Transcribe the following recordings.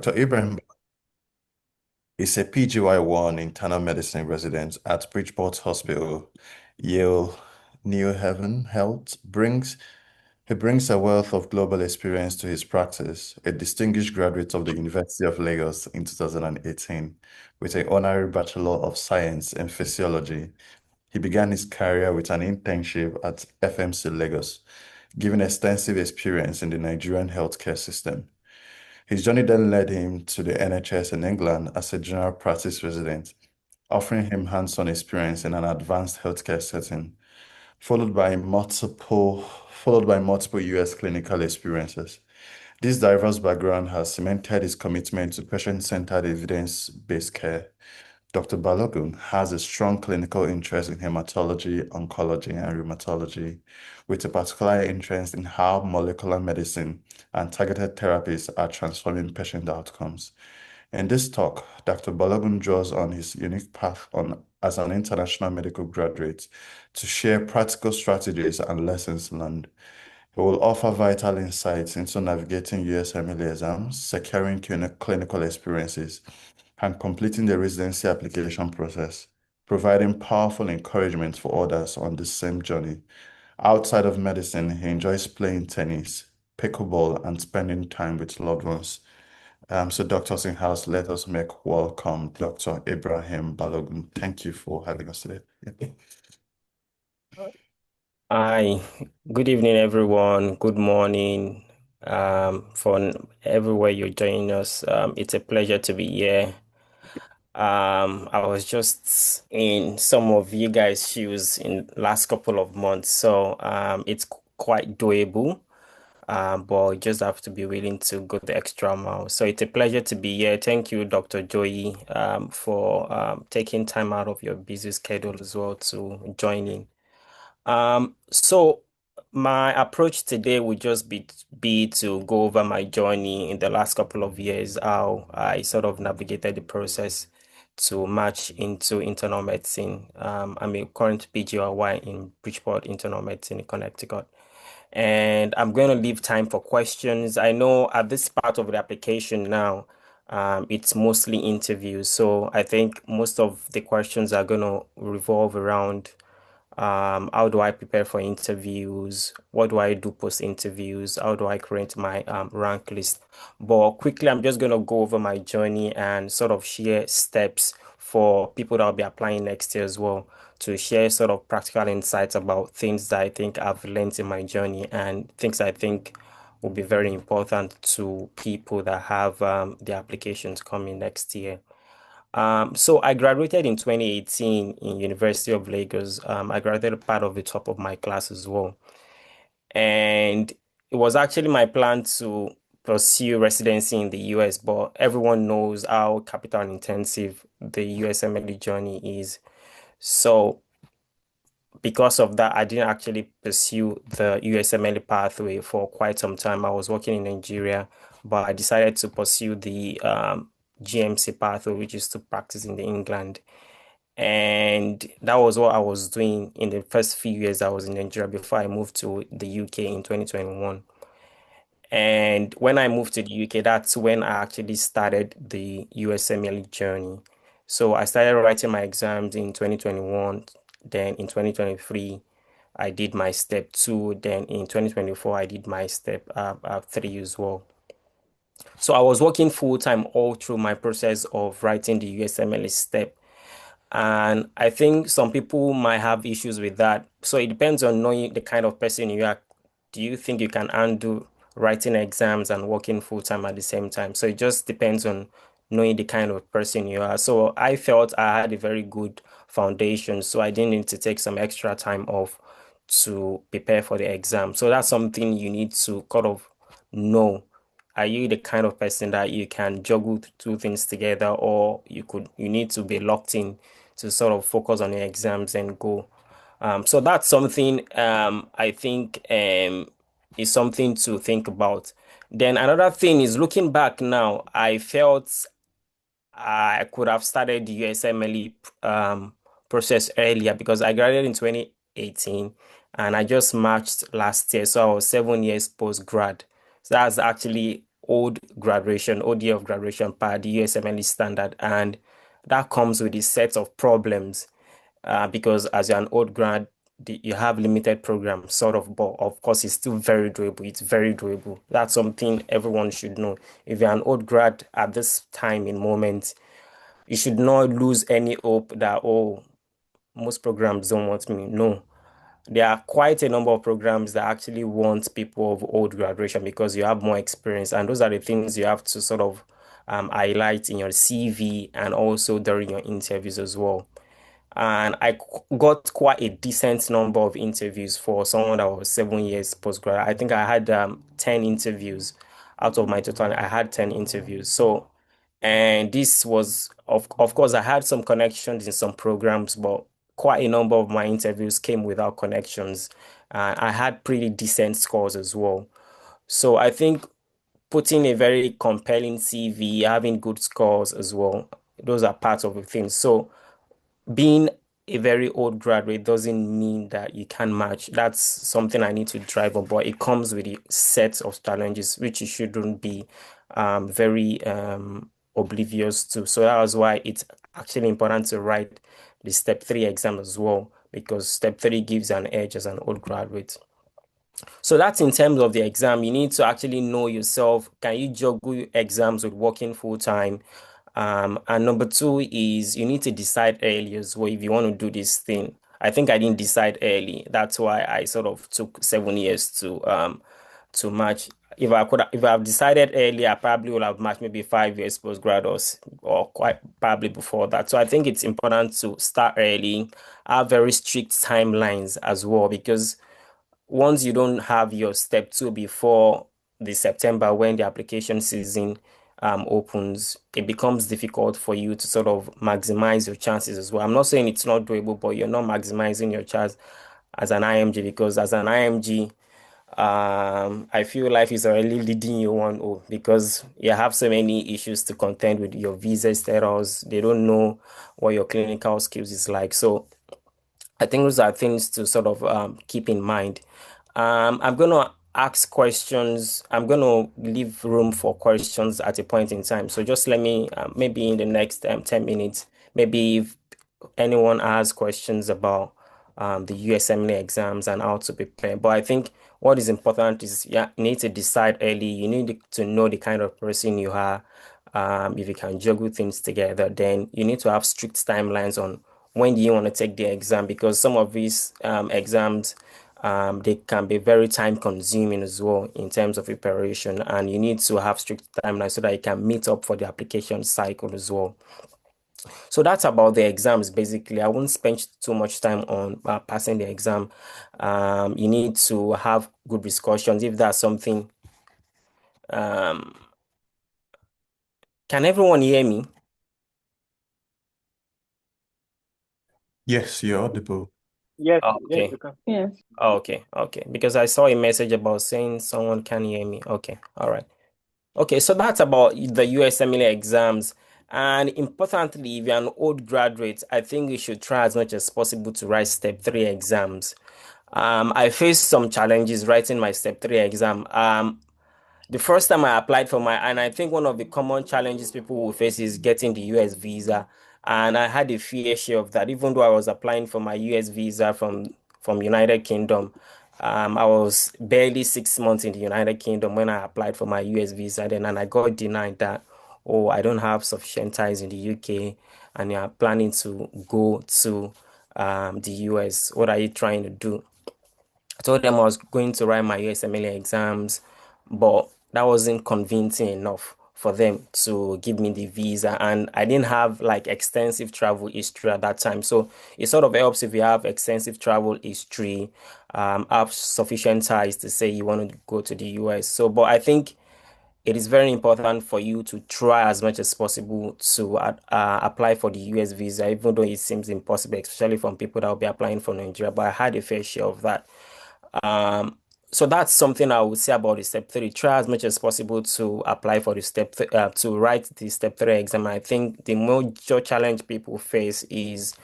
Dr. Ibrahim is a PGY1 internal medicine resident at Bridgeport Hospital, Yale New Haven Health. He brings a wealth of global experience to his practice, a distinguished graduate of the University of Lagos in 2018 with an honorary Bachelor of Science in Physiology. He began his career with an internship at FMC Lagos, giving extensive experience in the Nigerian healthcare system. His journey then led him to the NHS in England as a general practice resident, offering him hands-on experience in an advanced healthcare setting, followed by multiple US clinical experiences. This diverse background has cemented his commitment to patient-centered evidence-based care. Dr. Balogun has a strong clinical interest in hematology, oncology, and rheumatology, with a particular interest in how molecular medicine and targeted therapies are transforming patient outcomes. In this talk, Dr. Balogun draws on his unique path as an international medical graduate to share practical strategies and lessons learned. He will offer vital insights into navigating USMLE exams, securing clinical experiences, and completing the residency application process, providing powerful encouragement for others on the same journey. Outside of medicine, he enjoys playing tennis, pickleball, and spending time with loved ones. So, doctors in house, let us make welcome Dr. Ibrahim Balogun. Thank you for having us today. Yeah. Hi, good evening, everyone. Good morning, from everywhere you're joining us. It's a pleasure to be here. I was just in some of you guys' shoes in last couple of months, so it's quite doable. But you just have to be willing to go the extra mile. So it's a pleasure to be here. Thank you, Dr. Joey, for taking time out of your busy schedule as well to join in. So my approach today would just be to go over my journey in the last couple of years, how I sort of navigated the process to match into internal medicine. I'm a current PGY in Bridgeport Internal Medicine in Connecticut. And I'm going to leave time for questions. I know at this part of the application now, it's mostly interviews. So I think most of the questions are going to revolve around how do I prepare for interviews? What do I do post interviews? How do I create my rank list? But quickly, I'm just going to go over my journey and sort of share steps for people that will be applying next year as well to share sort of practical insights about things that I think I've learned in my journey and things I think will be very important to people that have their applications coming next year. So I graduated in 2018 in University of Lagos. I graduated part of the top of my class as well. And it was actually my plan to pursue residency in the US, but everyone knows how capital intensive the USMLE journey is. So because of that, I didn't actually pursue the USMLE pathway for quite some time. I was working in Nigeria, but I decided to pursue the GMC pathway, which is to practice in the England. And that was what I was doing in the first few years I was in Nigeria before I moved to the UK in 2021. And when I moved to the UK, that's when I actually started the USMLE journey. So I started writing my exams in 2021. Then in 2023, I did my step two. Then in 2024, I did my step three as well. So I was working full time all through my process of writing the USMLE step. And I think some people might have issues with that. So it depends on knowing the kind of person you are. Do you think you can undo writing exams and working full time at the same time? So it just depends on knowing the kind of person you are. So I felt I had a very good foundation, so I didn't need to take some extra time off to prepare for the exam. So that's something you need to kind of know. Are you the kind of person that you can juggle two things together, or you need to be locked in to sort of focus on your exams and go. So that's something I think is something to think about. Then another thing is looking back now, I felt I could have started the USMLE process earlier because I graduated in 2018 and I just matched last year. So I was 7 years post grad. So that's actually old graduation, old year of graduation per the USMLE standard, and that comes with a set of problems because as you're an old grad, you have limited programs, sort of, but of course, it's still very doable. It's very doable. That's something everyone should know. If you're an old grad at this time in moment, you should not lose any hope that, oh, most programs don't want me. No, there are quite a number of programs that actually want people of old graduation because you have more experience, and those are the things you have to sort of highlight in your CV and also during your interviews as well. And got quite a decent number of interviews for someone that was 7 years postgrad. I think I had 10 interviews out of my total. I had 10 interviews. So, and this was, of course, I had some connections in some programs, but quite a number of my interviews came without connections. And I had pretty decent scores as well. So I think putting a very compelling CV, having good scores as well, those are parts of the thing. So being a very old graduate doesn't mean that you can match. That's something I need to drive on, but it comes with a set of challenges which you shouldn't be very oblivious to. So that was why it's actually important to write the step three exam as well, because step three gives an edge as an old graduate. So that's in terms of the exam. You need to actually know yourself. Can you juggle exams with working full time? And number two is you need to decide early as well if you want to do this thing. I think I didn't decide early. That's why I sort of took 7 years to match. If I've decided early, I probably would have matched maybe 5 years postgrad or quite probably before that. So I think it's important to start early, have very strict timelines as well, because once you don't have your step two before the September when the application season opens, it becomes difficult for you to sort of maximize your chances as well. I'm not saying it's not doable, but you're not maximizing your chance as an IMG because as an IMG, I feel life is already leading you 1-0 because you have so many issues to contend with your visa status. They don't know what your clinical skills is like. So I think those are things to sort of keep in mind. I'm going to ask questions. I'm going to leave room for questions at a point in time. So just let me, maybe in the next 10 minutes, maybe if anyone has questions about the USMLE exams and how to prepare. But I think what is important is yeah, you need to decide early. You need to know the kind of person you are. If you can juggle things together, then you need to have strict timelines on when do you want to take the exam because some of these exams they can be very time consuming as well in terms of preparation, and you need to have strict timelines so that you can meet up for the application cycle as well. So that's about the exams basically. I won't spend too much time on passing the exam. You need to have good discussions if that's something. Um, can everyone hear me? Yes, you're audible. Yes, Oh, yes, okay. you can. Yes. Oh, okay. Okay. Because I saw a message about saying someone can hear me. Okay. All right. Okay. So that's about the USMLE exams. And importantly, if you're an old graduate, I think you should try as much as possible to write step three exams. I faced some challenges writing my step three exam. The first time I applied for my, and I think one of the common challenges people will face is getting the US visa. And I had a fair share of that, even though I was applying for my US visa from United Kingdom. I was barely 6 months in the United Kingdom when I applied for my US visa then, and I got denied that, oh, I don't have sufficient ties in the UK, and you're planning to go to the US. What are you trying to do? I told them I was going to write my USMLE exams, but that wasn't convincing enough for them to give me the visa. And I didn't have like extensive travel history at that time. So it sort of helps if you have extensive travel history, have sufficient ties to say you want to go to the US. So, but I think it is very important for you to try as much as possible to apply for the US visa, even though it seems impossible, especially from people that will be applying for Nigeria. But I had a fair share of that. Um, so that's something I would say about the step three. Try as much as possible to apply for the to write the step three exam. I think the major challenge people face is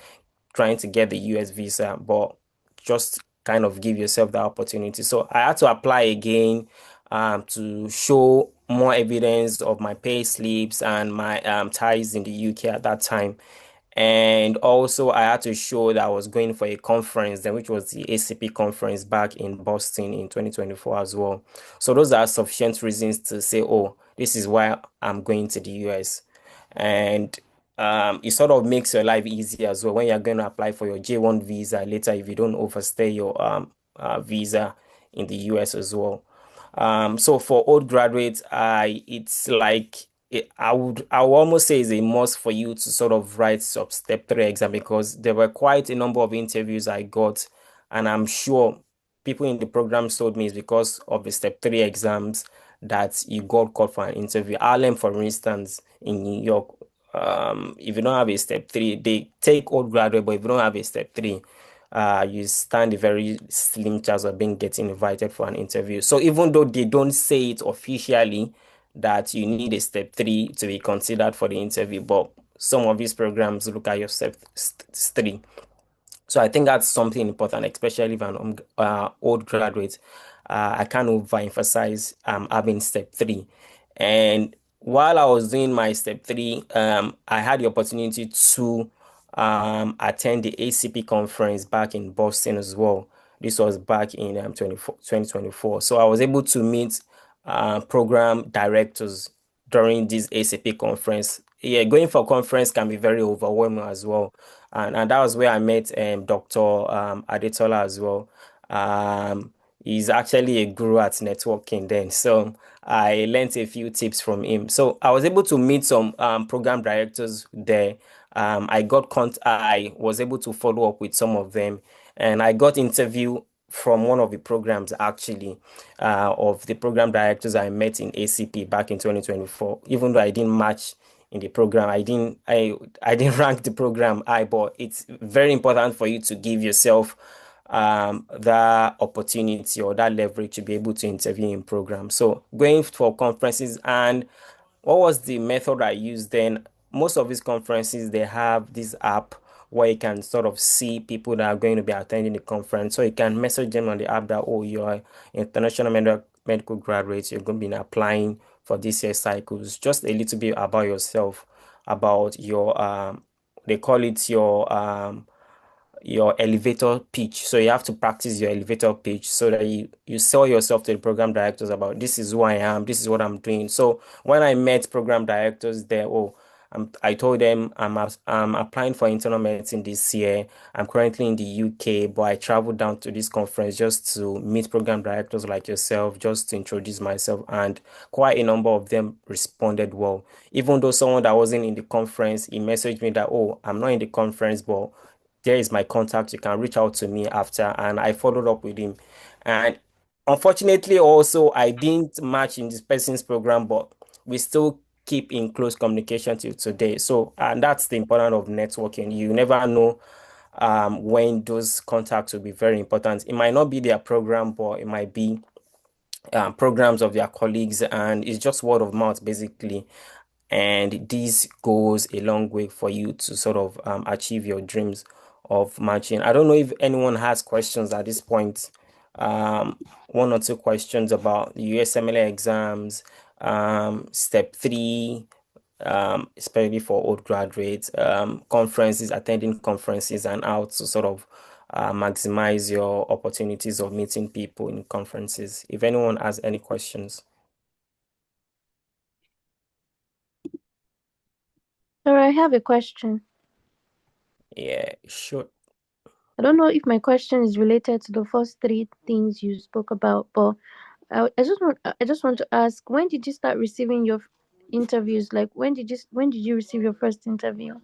trying to get the US visa, but just kind of give yourself the opportunity. So I had to apply again. to show more evidence of my pay slips and my ties in the UK at that time. And also, I had to show that I was going for a conference, then which was the ACP conference back in Boston in 2024 as well. So those are sufficient reasons to say, oh, this is why I'm going to the US. And it sort of makes your life easier as well when you're going to apply for your J1 visa later if you don't overstay your visa in the US as well. So for old graduates, it's like I would almost say it's a must for you to sort of write sub step three exam because there were quite a number of interviews I got, and I'm sure people in the program told me it's because of the step three exams that you got called for an interview. Harlem, for instance, in New York, if you don't have a step three, they take old graduate, but if you don't have a step three, you stand a very slim chance of being getting invited for an interview. So even though they don't say it officially that you need a step three to be considered for the interview, but some of these programs look at your three. So I think that's something important, especially if I'm old graduate. I can't overemphasize having step three. And while I was doing my step three, I had the opportunity to attend the ACP conference back in Boston as well. This was back in 2024. So I was able to meet program directors during this ACP conference. Yeah, going for conference can be very overwhelming as well. And that was where I met Dr. Adetola as well. He's actually a guru at networking then. So I learned a few tips from him. So I was able to meet some program directors there. I was able to follow up with some of them, and I got interview from one of the programs actually of the program directors I met in ACP back in 2024. Even though I didn't match in the program, I didn't rank the program high, but it's very important for you to give yourself that opportunity or that leverage to be able to interview in programs. So going for conferences, and what was the method I used then? Most of these conferences, they have this app where you can sort of see people that are going to be attending the conference. So you can message them on the app that, oh, you're international medical graduates, you're going to be applying for this year's cycles. Just a little bit about yourself, about your, they call it your elevator pitch. So you have to practice your elevator pitch so that you sell yourself to the program directors about this is who I am, this is what I'm doing. So when I met program directors there, I told them I'm applying for internal medicine this year. I'm currently in the UK, but I traveled down to this conference just to meet program directors like yourself, just to introduce myself. And quite a number of them responded well. Even though someone that wasn't in the conference, he messaged me that, oh, I'm not in the conference, but there is my contact. You can reach out to me after. And I followed up with him. And unfortunately, also, I didn't match in this person's program, but we still keep in close communication till today. So, and that's the importance of networking. You never know when those contacts will be very important. It might not be their program, but it might be programs of their colleagues, and it's just word of mouth basically. And this goes a long way for you to sort of achieve your dreams of matching. I don't know if anyone has questions at this point. One or two questions about the USMLE exams, step three, especially for old graduates, conferences, attending conferences, and how to sort of maximize your opportunities of meeting people in conferences. If anyone has any questions. Sorry, I have a question. Yeah, sure. I don't know if my question is related to the first three things you spoke about, but I just want to ask, when did you start receiving your interviews? Like when did you receive your first interview?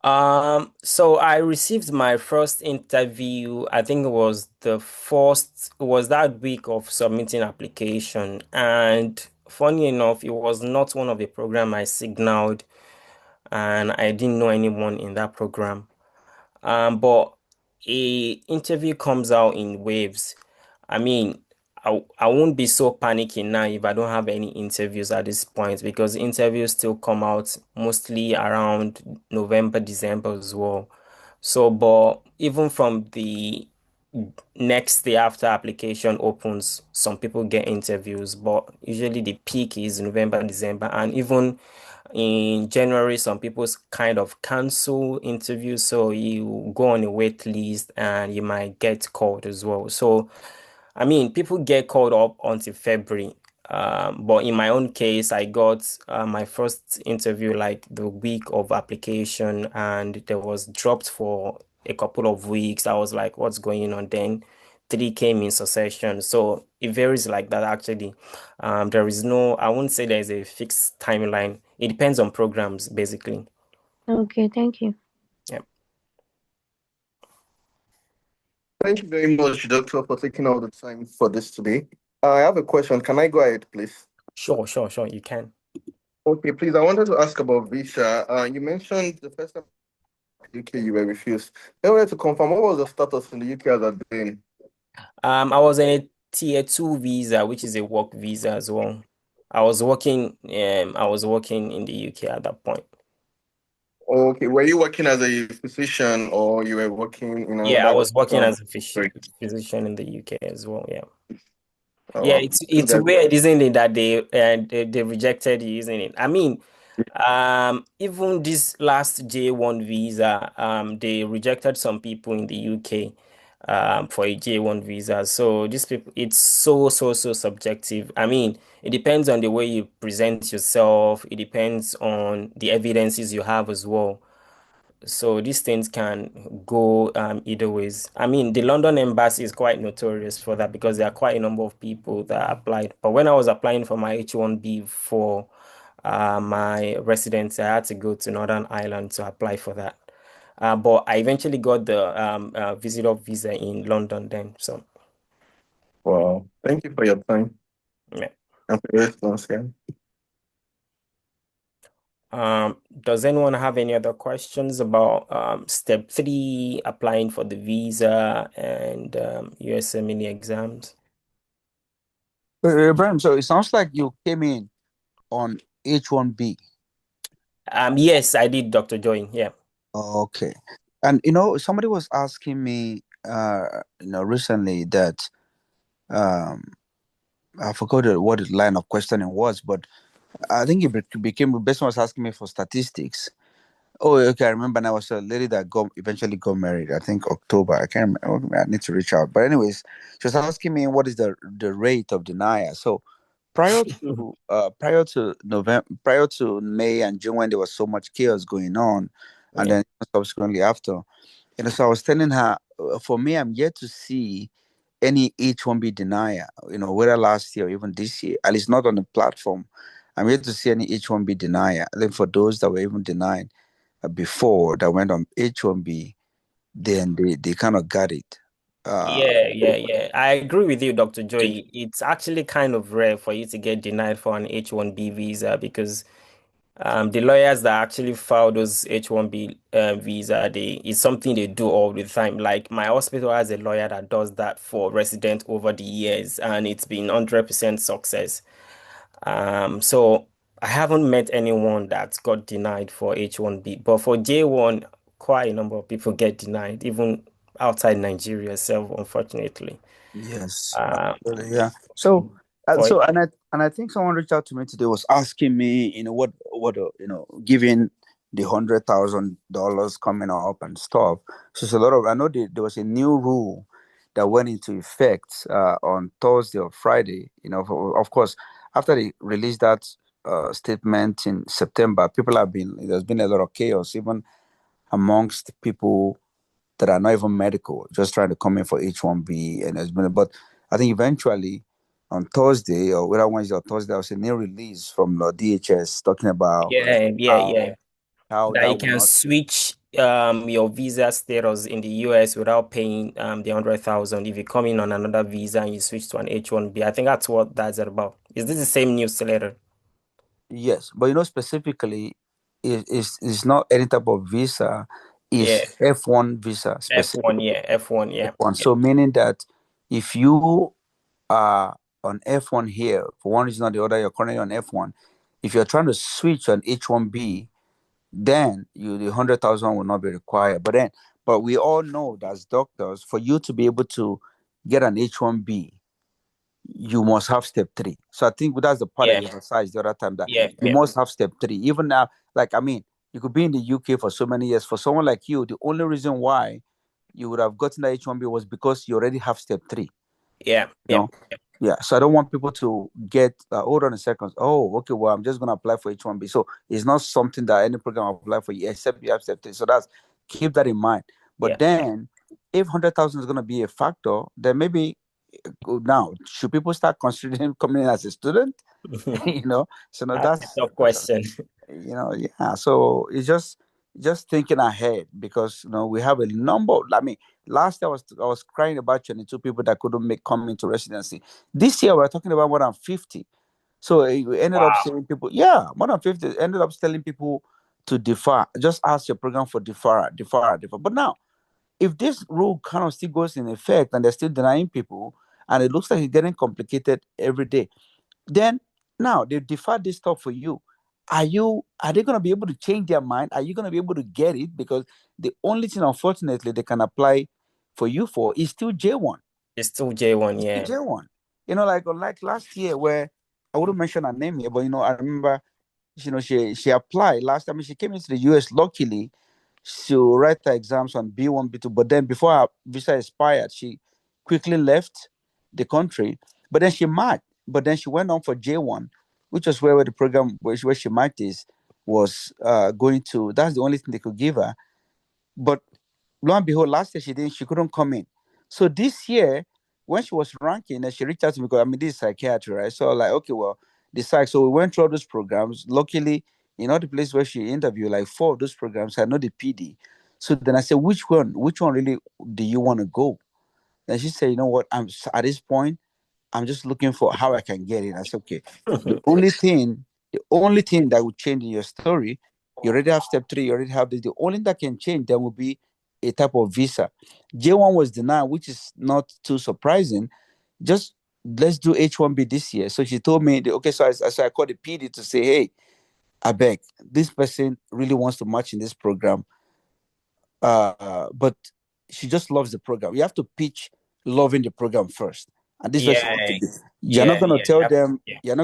So I received my first interview, I think it was that week of submitting application. And funny enough, it was not one of the program I signaled, and I didn't know anyone in that program. But a interview comes out in waves. I mean, I won't be so panicking now if I don't have any interviews at this point because interviews still come out mostly around November, December as well. So, but even from the next day after application opens, some people get interviews, but usually the peak is November, December, and even in January, some people kind of cancel interviews, so you go on a wait list and you might get called as well. So I mean, people get called up until February. But in my own case, I got my first interview like the week of application, and there was dropped for a couple of weeks. I was like, what's going on? Then three came in succession. So it varies like that actually. There is no, I wouldn't say there's a fixed timeline. It depends on programs, basically. Okay, thank you. Yeah. Thank you very much, Doctor, for taking all the time for this today. I have a question. Can I go ahead, please? Sure, you can. Okay, please. I wanted to ask about visa. You mentioned the first time in the UK you were refused. I wanted to confirm what was the status in the UK as at then? I was in a tier two visa, which is a work visa as well. I was working in the UK at that point. Okay, were you working as a physician or you were working in Yeah, I another? was working as a Great. physician in the UK as well. Yeah. Oh, Yeah, wow. This it's guy. weird, isn't it, that they rejected you, isn't it? I mean, even this last J1 visa, they rejected some people in the UK, for a J1 visa. So these people, it's so subjective. I mean, it depends on the way you present yourself. It depends on the evidences you have as well. So these things can go either ways. I mean, the London embassy is quite notorious for that because there are quite a number of people that applied. But when I was applying for my H1B for my residency, I had to go to Northern Ireland to apply for that. But I eventually got the visitor visa in London then. So, Wow. Thank you for your time yeah. and for your response. Yeah. Does anyone have any other questions about step three, applying for the visa and USMLE exams? Ibrahim, so it sounds like you came in on H1B. Yes, I did, Dr. Joy. Yeah. Okay. And somebody was asking me recently that um I forgot what the line of questioning was, but I think it became the person was asking me for statistics. Oh, okay, I remember now. Was a lady that eventually got married. I think October. I can't remember. I need to reach out. But anyways, she was asking me what is the rate of denial. So prior to November, prior to May and June, when there was so much chaos going on, and Yeah. then subsequently after, so I was telling her, for me, I'm yet to see any H1B denier. Whether last year or even this year, at least not on the platform. I'm yet to see any H1B denier. Then for those that were even denied before that went on H1B, then they kind of got it. Yeah. I agree with you, Dr. Joy. It's actually kind of rare for you to get denied for an H1B visa because the lawyers that actually file those H1B visa, it's something they do all the time. Like my hospital has a lawyer that does that for residents over the years, and it's been 100% success. So I haven't met anyone that got denied for H1B, but for J1, quite a number of people get denied, even outside Nigeria itself, unfortunately. Yes, Um, absolutely, yeah. So, for and I think someone reached out to me today was asking me, given the $100,000 coming up and stuff. So it's a lot of. I know there was a new rule that went into effect on Thursday or Friday. Of course, after they released that statement in September, there's been a lot of chaos even amongst people that are not even medical, just trying to come in for H1B. And but I think eventually on Thursday or whether Wednesday or Thursday, there was a new release from the DHS talking about yeah. how how That you that will can not. switch your visa status in the US without paying the 100,000 if you come in on another visa and you switch to an H1B. I think that's what that's about. Is this the same newsletter? Yes, but specifically, is not any type of visa, Yeah, is F1 visa F1, specifically. yeah, F1, yeah. F1. So meaning that if you are on F1 here, for one reason or the other, you're currently on F1. If you're trying to switch on H1B, then the 100,000 will not be required. But we all know that as doctors, for you to be able to get an H1B, you must have step 3. So I think that's the part that you emphasized the other time, that you must have step 3. Even now, like, I mean, you could be in the UK for so many years. For someone like you, the only reason why you would have gotten the H1B was because you already have step 3. Yeah. Yeah. So I don't want people to get, hold on a second. Oh, okay. Well, I'm just going to apply for H1B. So it's not something that any program will apply for you, except you have step 3. So keep that in mind. But then if 100,000 is going to be a factor, then maybe now, should people start considering coming in as a student? So no, that's a tough question. Yeah. So it's just thinking ahead, because we have a number. I mean, last year I was crying about 22 people that couldn't come into residency. This year we're talking about more than 50. So we ended up saying people, more than 50. Ended up telling people to defer. Just ask your program for defer. But now, if this rule kind of still goes in effect and they're still denying people, and it looks like it's getting complicated every day, then now they defer this stuff for you. Are they going to be able to change their mind? Are you going to be able to get it? Because the only thing, unfortunately, they can apply for you for is still J1. It's still J1, yeah. J1. Like last year, where I wouldn't mention her name here, but I remember, she applied last time. She came into the US. Luckily, she write the exams on B1, B2. But then before her visa expired, she quickly left the country. But then she marked. But then she went on for J1, which was where the program where she marked was going to. That's the only thing they could give her. But lo and behold, last year she couldn't come in. So this year, when she was ranking, and she reached out to me, because this is psychiatry, right? So like, okay, well, the psych. So we went through all those programs. Luckily, in all the places where she interviewed, like 4 of those programs, I know the PD. So then I said, which one really do you want to go? And she said, you know what? At this point, I'm just looking for how I can get in. I said, okay. The only thing that would change in your story, you already have step 3, you already have this. The only thing that can change then will be a type of visa. J1 was denied, which is not too surprising. Just let's do H1B this year. So she told me, okay, so I called the PD to say, hey, I beg, this person really wants to match in this program. But she just loves the program. You have to pitch loving the program first. And this is what she wants to do. You're not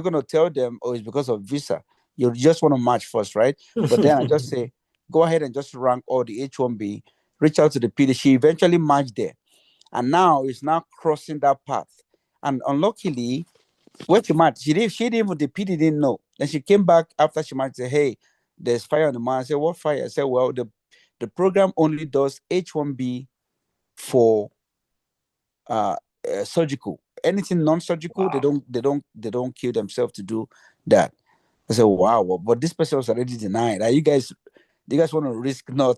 gonna tell them, oh, it's because of visa. You just want to match first, right? But then I just say, go ahead and just rank all the H1B, reach out to the PD. She eventually matched there. And now it's now crossing that path. And unluckily, when she matched, she didn't even, the PD didn't know. Then she came back after she matched and said, hey, there's fire on the man. I said, what fire? I said, well, the program only does H1B for surgical. Anything non-surgical, they don't kill themselves to do that. I said, wow, well, but this person was already denied. Do you guys want to risk not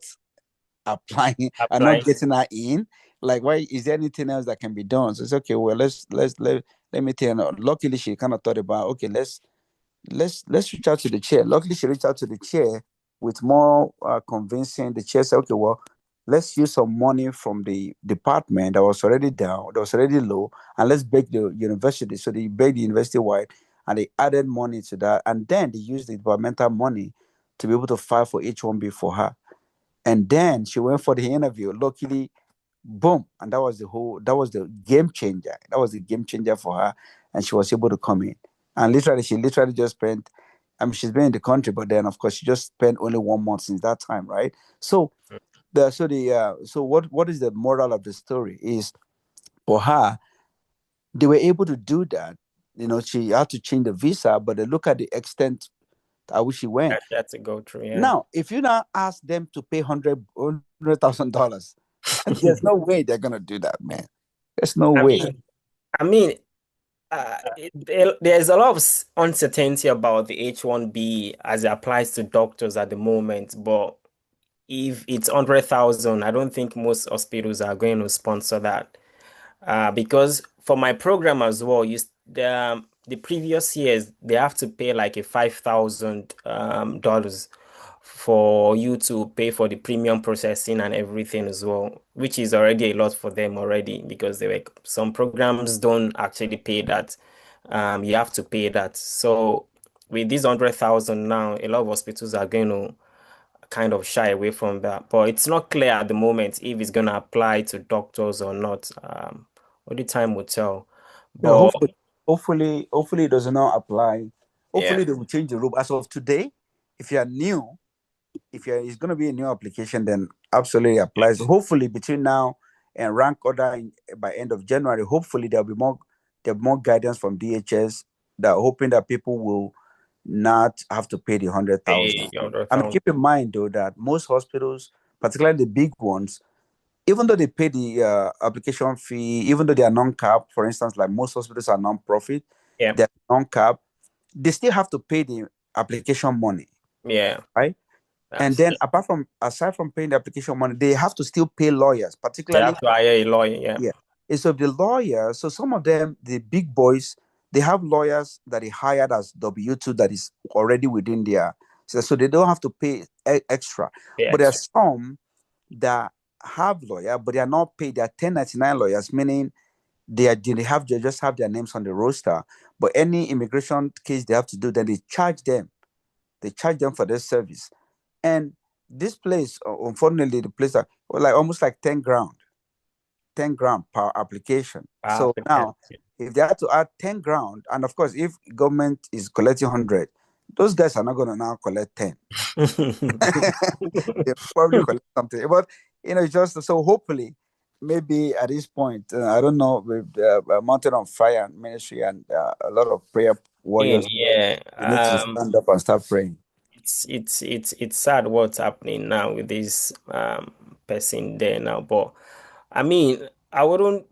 applying and not getting her in? Like, why is there anything else that can be done? So it's okay. Well, let me tell you. Luckily, she kind of thought about, okay, let's reach out to the chair. Luckily, she reached out to the chair with more convincing. The chair said, okay, well, let's use some money from the department that was already down, that was already low, and let's beg the university. So they begged the university wide, and they added money to that, and then they used the departmental money to be able to file for H1B for her. And then she went for the interview. Luckily, boom, and that was the game changer. That was the game changer for her, and she was able to come in. And she literally just spent, she's been in the country, but then of course she just spent only 1 month since that time, right? So what is the moral of the story is, for her, they were able to do that. She had to change the visa, but they look at the extent at which she went. That's a go through, yeah. Now, if you now ask them to pay $100,000, there's no way they're gonna do that, man. There's no way. There's a lot of uncertainty about the H1B as it applies to doctors at the moment, but if it's 100,000, I don't think most hospitals are going to sponsor that. Because for my program as well, the previous years they have to pay like a $5,000 for you to pay for the premium processing and everything as well, which is already a lot for them already, because some programs don't actually pay that. You have to pay that. So with this 100,000 now, a lot of hospitals are going to kind of shy away from that. But it's not clear at the moment if it's going to apply to doctors or not. Only time will tell. You know, But hopefully it does not apply. yeah, Hopefully they will change the rule. As of today, if you are new, if you're it's going to be a new application, then absolutely applies. Hopefully between now and rank order by end of January, hopefully there'll be more guidance from DHS that hoping that people will not have to pay the 100,000. pay your I mean, account. keep in mind though that most hospitals, particularly the big ones, even though they pay the application fee, even though they are non-cap, for instance, like most hospitals are non-profit, Yeah, they're non-cap, they still have to pay the application money, yeah, right? And that's then aside from paying the application money, they have to still pay lawyers, they particularly have to hire a lawyer. Yeah, yeah. And so the lawyers, so some of them, the big boys, they have lawyers that they hired as W-2 that is already within their so they don't have to pay extra. pay But there are extra. some that have lawyer, but they are not paid. They are 1099 lawyers, meaning they just have their names on the roster. But any immigration case they have to do, then they charge them. They charge them for their service. And this place, unfortunately, the place are like almost like 10 grand per application. So Applicant. now, if they had to add 10 grand, and of course, if government is collecting 100, those guys are not going to now collect 10. They probably collect something. But it's just so hopefully, maybe at this point, I don't know, with Mountain on Fire ministry and a lot of prayer warriors, Yeah. they need to stand up and start praying. It's sad what's happening now with this person there now. But I mean, I wouldn't.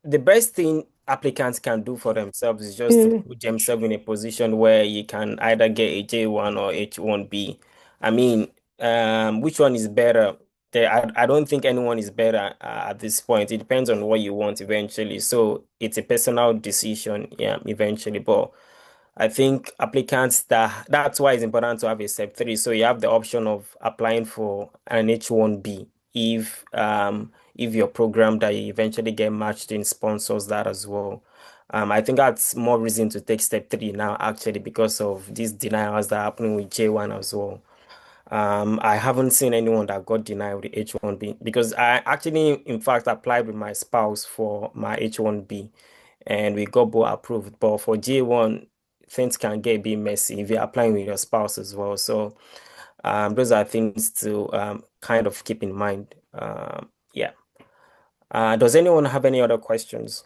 The best thing applicants can do for themselves is just to Mm. put themselves in a position where you can either get a J1 or H1B. I mean, which one is better? I don't think anyone is better at this point. It depends on what you want eventually. So it's a personal decision, yeah, eventually. But I think applicants that's why it's important to have a step three. So you have the option of applying for an H1B if your program that you eventually get matched in sponsors that as well. I think that's more reason to take step three now actually because of these denials that are happening with J1 as well. I haven't seen anyone that got denied with the H1B because I actually, in fact, applied with my spouse for my H1B and we got both approved. But for J1, things can get a bit messy if you're applying with your spouse as well. So those are things to kind of keep in mind. Yeah. Does anyone have any other questions?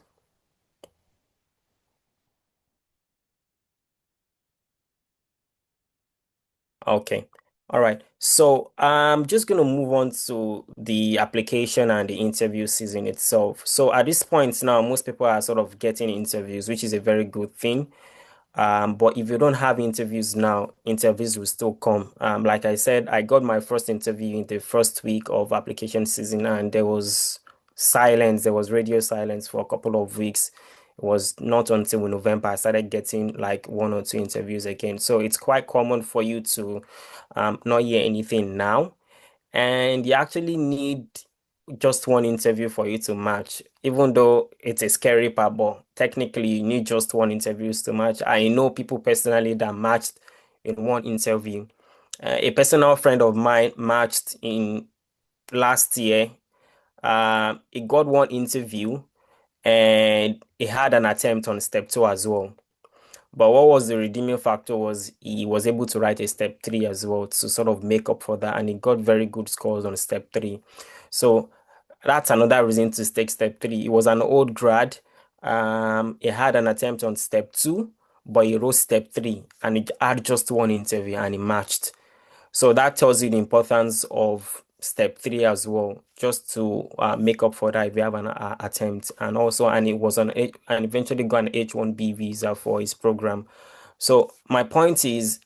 Okay. All right. So I'm just going to move on to the application and the interview season itself. So at this point now, most people are sort of getting interviews, which is a very good thing. But if you don't have interviews now, interviews will still come. Like I said, I got my first interview in the first week of application season, and there was silence. There was radio silence for a couple of weeks. It was not until November I started getting like one or two interviews again. So it's quite common for you to not hear anything now. And you actually need just one interview for you to match, even though it's a scary part, but technically you need just one interviews to match. I know people personally that matched in one interview. A personal friend of mine matched in last year. He got one interview and he had an attempt on step two as well. But what was the redeeming factor was he was able to write a step three as well to sort of make up for that, and he got very good scores on step three. So that's another reason to take step three. He was an old grad. He had an attempt on step two, but he wrote step three, and he had just one interview, and he matched. So that tells you the importance of step three as well, just to make up for that if you have an attempt. And also, and it was and eventually got an H1B visa for his program. So my point is,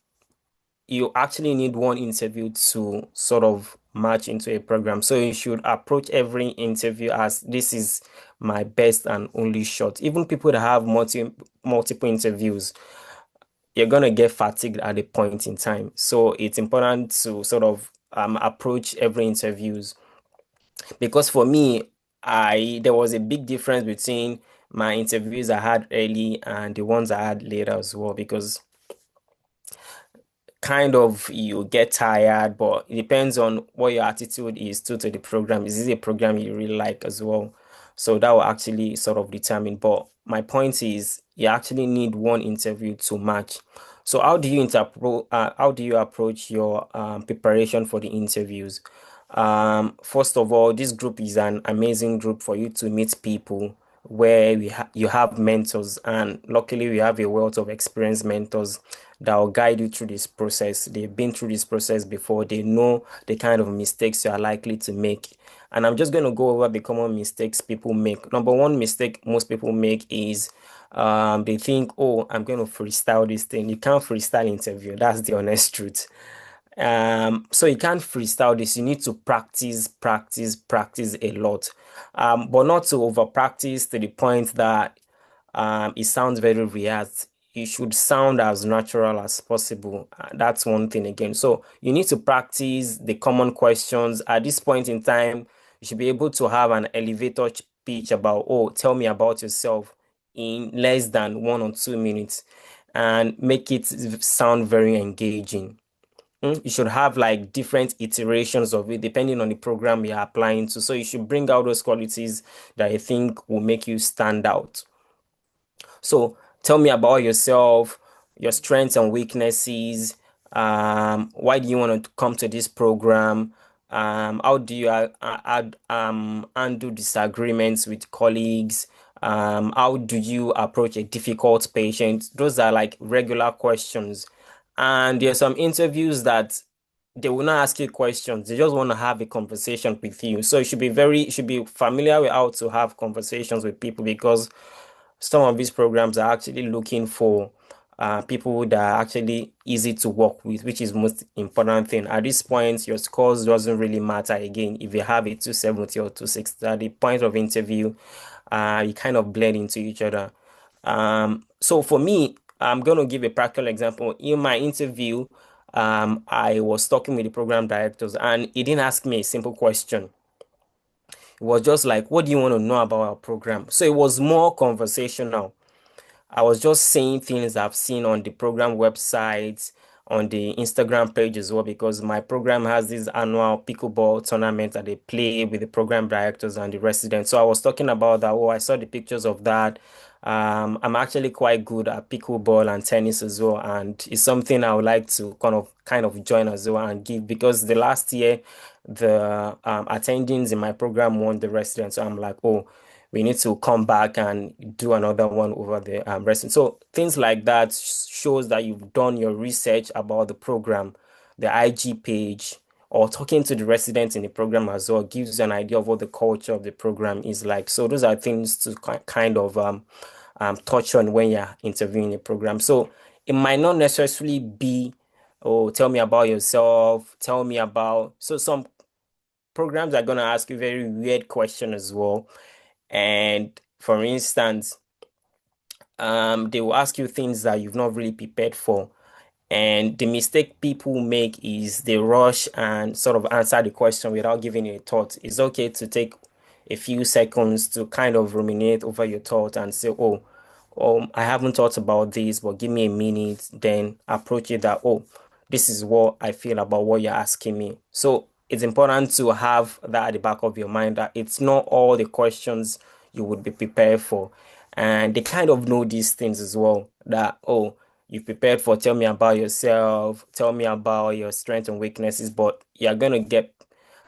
you actually need one interview to sort of match into a program. So you should approach every interview as this is my best and only shot. Even people that have multiple interviews, you're gonna get fatigued at a point in time. So it's important to sort of approach every interviews because for me, I there was a big difference between my interviews I had early and the ones I had later as well because kind of you get tired, but it depends on what your attitude is to the program. Is this a program you really like as well? So that will actually sort of determine. But my point is, you actually need one interview to match. So how do you approach your preparation for the interviews? First of all, this group is an amazing group for you to meet people where you have mentors, and luckily we have a wealth of experienced mentors that will guide you through this process. They've been through this process before. They know the kind of mistakes you are likely to make. And I'm just going to go over the common mistakes people make. Number one mistake most people make is they think, oh, I'm going to freestyle this thing. You can't freestyle interview. That's the honest truth. So you can't freestyle this. You need to practice a lot. But not to over practice to the point that it sounds very rehearsed. You should sound as natural as possible. That's one thing again. So you need to practice the common questions. At this point in time, you should be able to have an elevator pitch about, oh, tell me about yourself in less than 1 or 2 minutes and make it sound very engaging. You should have like different iterations of it depending on the program you're applying to. So you should bring out those qualities that I think will make you stand out. So tell me about yourself, your strengths and weaknesses. Why do you want to come to this program? How do you handle disagreements with colleagues? How do you approach a difficult patient? Those are like regular questions. And there are some interviews that they will not ask you questions. They just want to have a conversation with you. So you should be familiar with how to have conversations with people, because some of these programs are actually looking for people that are actually easy to work with, which is most important thing. At this point, your scores doesn't really matter again. If you have a 270 or 260 at the point of interview, you kind of blend into each other. So for me, I'm going to give a practical example. In my interview, I was talking with the program directors, and he didn't ask me a simple question. It was just like, what do you want to know about our program? So it was more conversational. I was just saying things I've seen on the program website, on the Instagram page as well, because my program has this annual pickleball tournament that they play with the program directors and the residents. So I was talking about that. Oh, I saw the pictures of that. I'm actually quite good at pickleball and tennis as well, and it's something I would like to kind of join as well and give, because the last year the attendings in my program won the residents. So I'm like, oh, we need to come back and do another one over the rest. So things like that shows that you've done your research about the program, the IG page, or talking to the residents in the program as well gives you an idea of what the culture of the program is like. So those are things to kind of touch on when you're interviewing a program. So it might not necessarily be, oh, tell me about yourself, tell me about. So some programs are going to ask you very weird questions as well. And for instance, they will ask you things that you've not really prepared for. And the mistake people make is they rush and sort of answer the question without giving it a thought. It's okay to take a few seconds to kind of ruminate over your thought and say, oh, I haven't thought about this, but give me a minute, then approach it that, oh, this is what I feel about what you're asking me. So it's important to have that at the back of your mind, that it's not all the questions you would be prepared for. And they kind of know these things as well, that, oh, you prepared for tell me about yourself, tell me about your strengths and weaknesses, but you're going to get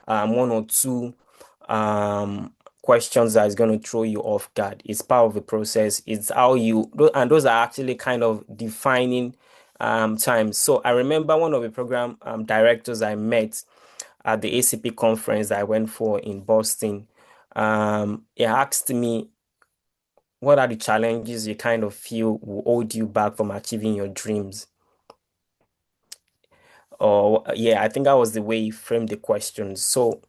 one or two questions that is going to throw you off guard. It's part of the process. It's how and those are actually kind of defining times. So I remember one of the program directors I met at the ACP conference that I went for in Boston. He asked me, what are the challenges you kind of feel will hold you back from achieving your dreams? Or yeah, I think that was the way he framed the question. So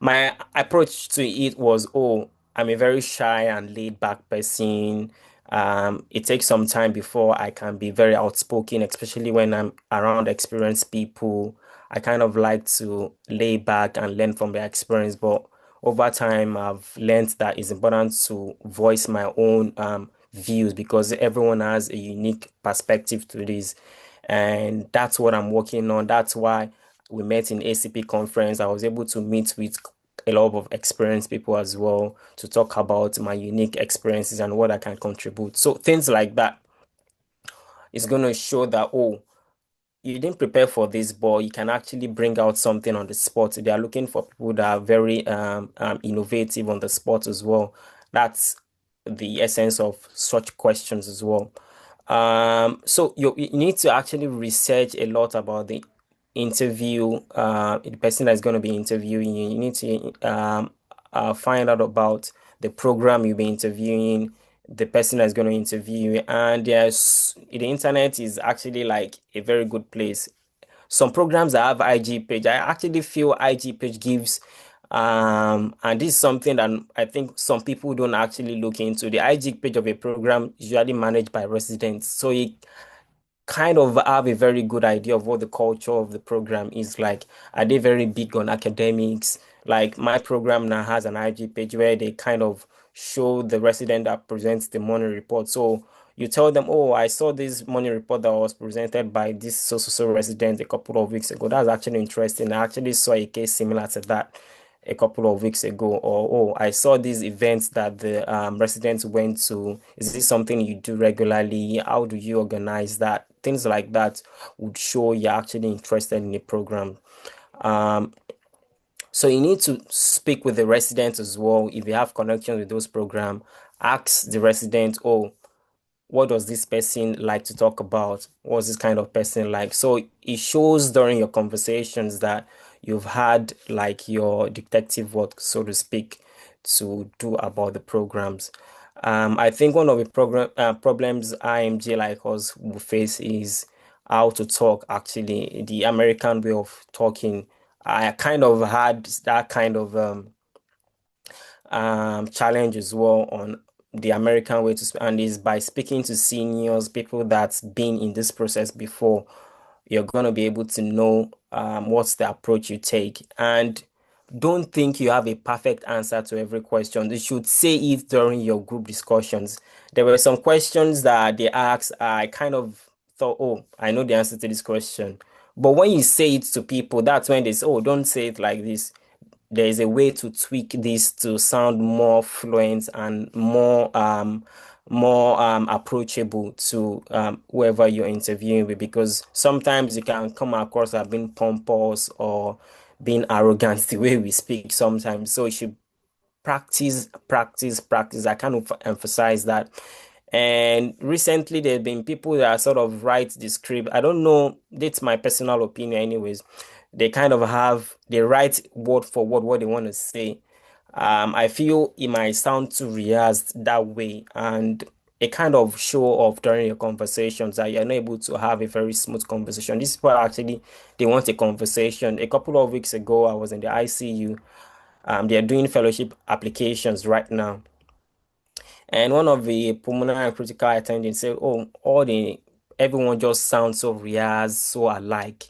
my approach to it was, oh, I'm a very shy and laid back person. It takes some time before I can be very outspoken, especially when I'm around experienced people. I kind of like to lay back and learn from their experience, but over time, I've learned that it's important to voice my own views, because everyone has a unique perspective to this. And that's what I'm working on. That's why we met in ACP conference. I was able to meet with a lot of experienced people as well to talk about my unique experiences and what I can contribute. So things like that is going to show that, oh, you didn't prepare for this, but you can actually bring out something on the spot. They are looking for people that are very innovative on the spot as well. That's the essence of such questions as well. So you need to actually research a lot about the interview, the person that's going to be interviewing you. You need to find out about the program you'll be interviewing, the person that's going to interview you. And the internet is actually like a very good place. Some programs that have IG page, I actually feel IG page gives and this is something that I think some people don't actually look into. The IG page of a program is usually managed by residents, so it kind of have a very good idea of what the culture of the program is like. Are they very big on academics? Like my program now has an IG page where they kind of show the resident that presents the money report. So you tell them, oh, I saw this money report that was presented by this so resident a couple of weeks ago. That's actually interesting. I actually saw a case similar to that a couple of weeks ago. Or, oh, I saw these events that the residents went to. Is this something you do regularly? How do you organize that? Things like that would show you're actually interested in the program. So you need to speak with the residents as well. If you have connections with those programs, ask the resident, oh, what does this person like to talk about? What's this kind of person like? So it shows during your conversations that you've had like your detective work, so to speak, to do about the programs. I think one of the problems IMG like us will face is how to talk, actually, the American way of talking. I kind of had that kind of challenge as well on the American way to speak, and is by speaking to seniors, people that's been in this process before. You're going to be able to know what's the approach you take. And don't think you have a perfect answer to every question. You should say it during your group discussions. There were some questions that they asked. I kind of thought, oh, I know the answer to this question. But when you say it to people, that's when they say, oh, don't say it like this. There is a way to tweak this to sound more fluent and more approachable to whoever you're interviewing with, because sometimes you can come across as being pompous or being arrogant the way we speak sometimes. So you should practice, practice, practice. I kind of emphasize that. And recently, there have been people that sort of write the script. I don't know, that's my personal opinion, anyways. They kind of they write word for word what they want to say. I feel it might sound too rehearsed that way, and it kind of show off during your conversations that you're not able to have a very smooth conversation. These people actually, they want a conversation. A couple of weeks ago, I was in the ICU. They're doing fellowship applications right now. And one of the pulmonary and critical attendants said, oh, everyone just sounds so rehearsed, so alike.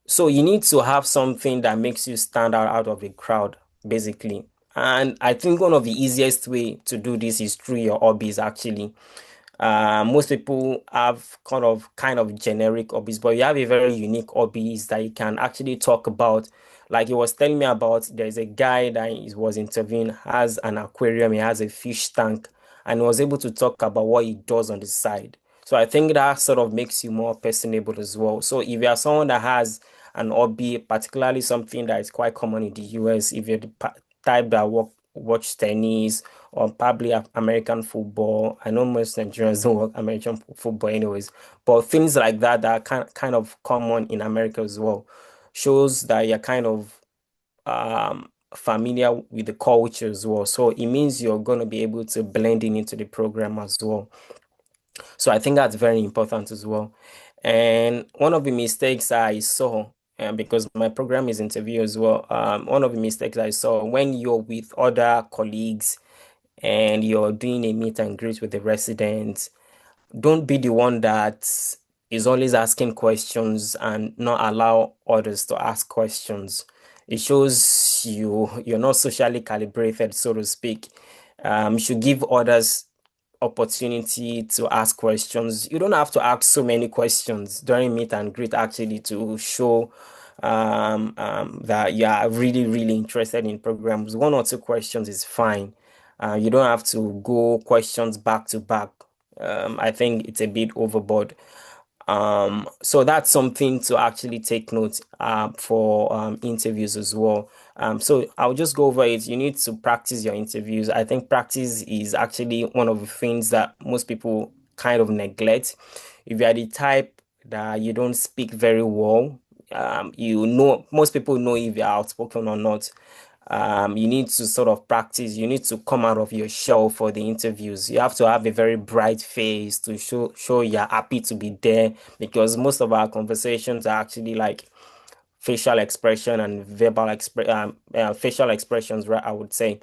So you need to have something that makes you stand out of the crowd, basically. And I think one of the easiest way to do this is through your hobbies, actually. Most people have kind of generic hobbies, but you have a very unique hobbies that you can actually talk about. Like he was telling me about, there's a guy that he was interviewing, has an aquarium, he has a fish tank, and he was able to talk about what he does on the side. So I think that sort of makes you more personable as well. So if you are someone that has an hobby, particularly something that is quite common in the US, if you're the type that watch tennis or probably American football. I know most Nigerians don't work American football anyways, but things like that that are kind of common in America as well. Shows that you're kind of familiar with the culture as well. So it means you're going to be able to blend in into the program as well. So I think that's very important as well. And one of the mistakes I saw, because my program is interview as well, one of the mistakes I saw when you're with other colleagues and you're doing a meet and greet with the residents, don't be the one that is always asking questions and not allow others to ask questions. It shows you're not socially calibrated, so to speak. You should give others opportunity to ask questions. You don't have to ask so many questions during meet and greet actually to show that you are really, really interested in programs. One or two questions is fine. You don't have to go questions back to back. I think it's a bit overboard. So that's something to actually take note for interviews as well. So I'll just go over it. You need to practice your interviews. I think practice is actually one of the things that most people kind of neglect. If you are the type that you don't speak very well, you know, most people know if you're outspoken or not. You need to sort of practice. You need to come out of your shell for the interviews. You have to have a very bright face to show you're happy to be there because most of our conversations are actually like facial expression and facial expressions, right? I would say.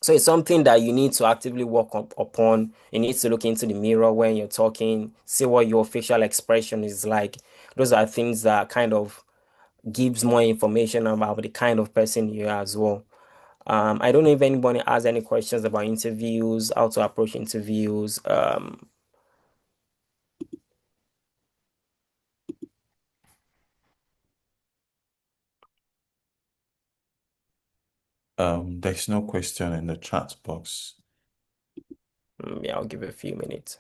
So it's something that you need to actively work upon. You need to look into the mirror when you're talking, see what your facial expression is like. Those are things that kind of gives more information about the kind of person you are as well. I don't know if anybody has any questions about interviews, how to approach interviews. There's no question in the chat box. Yeah, I'll give it a few minutes.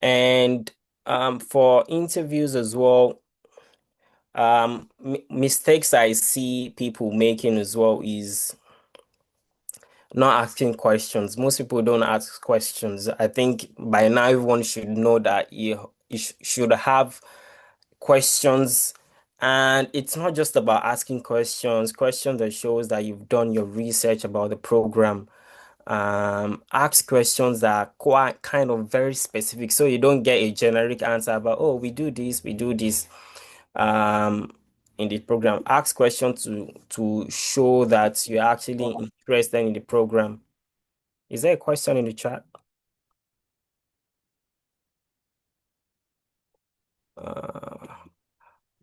And for interviews as well, mistakes I see people making as well is not asking questions. Most people don't ask questions. I think by now everyone should know that you should have questions, and it's not just about asking questions that shows that you've done your research about the program. Ask questions that are quite kind of very specific so you don't get a generic answer about, oh, we do this um in the program. Ask questions to show that you're actually interested in the program. Is there a question in the chat? uh,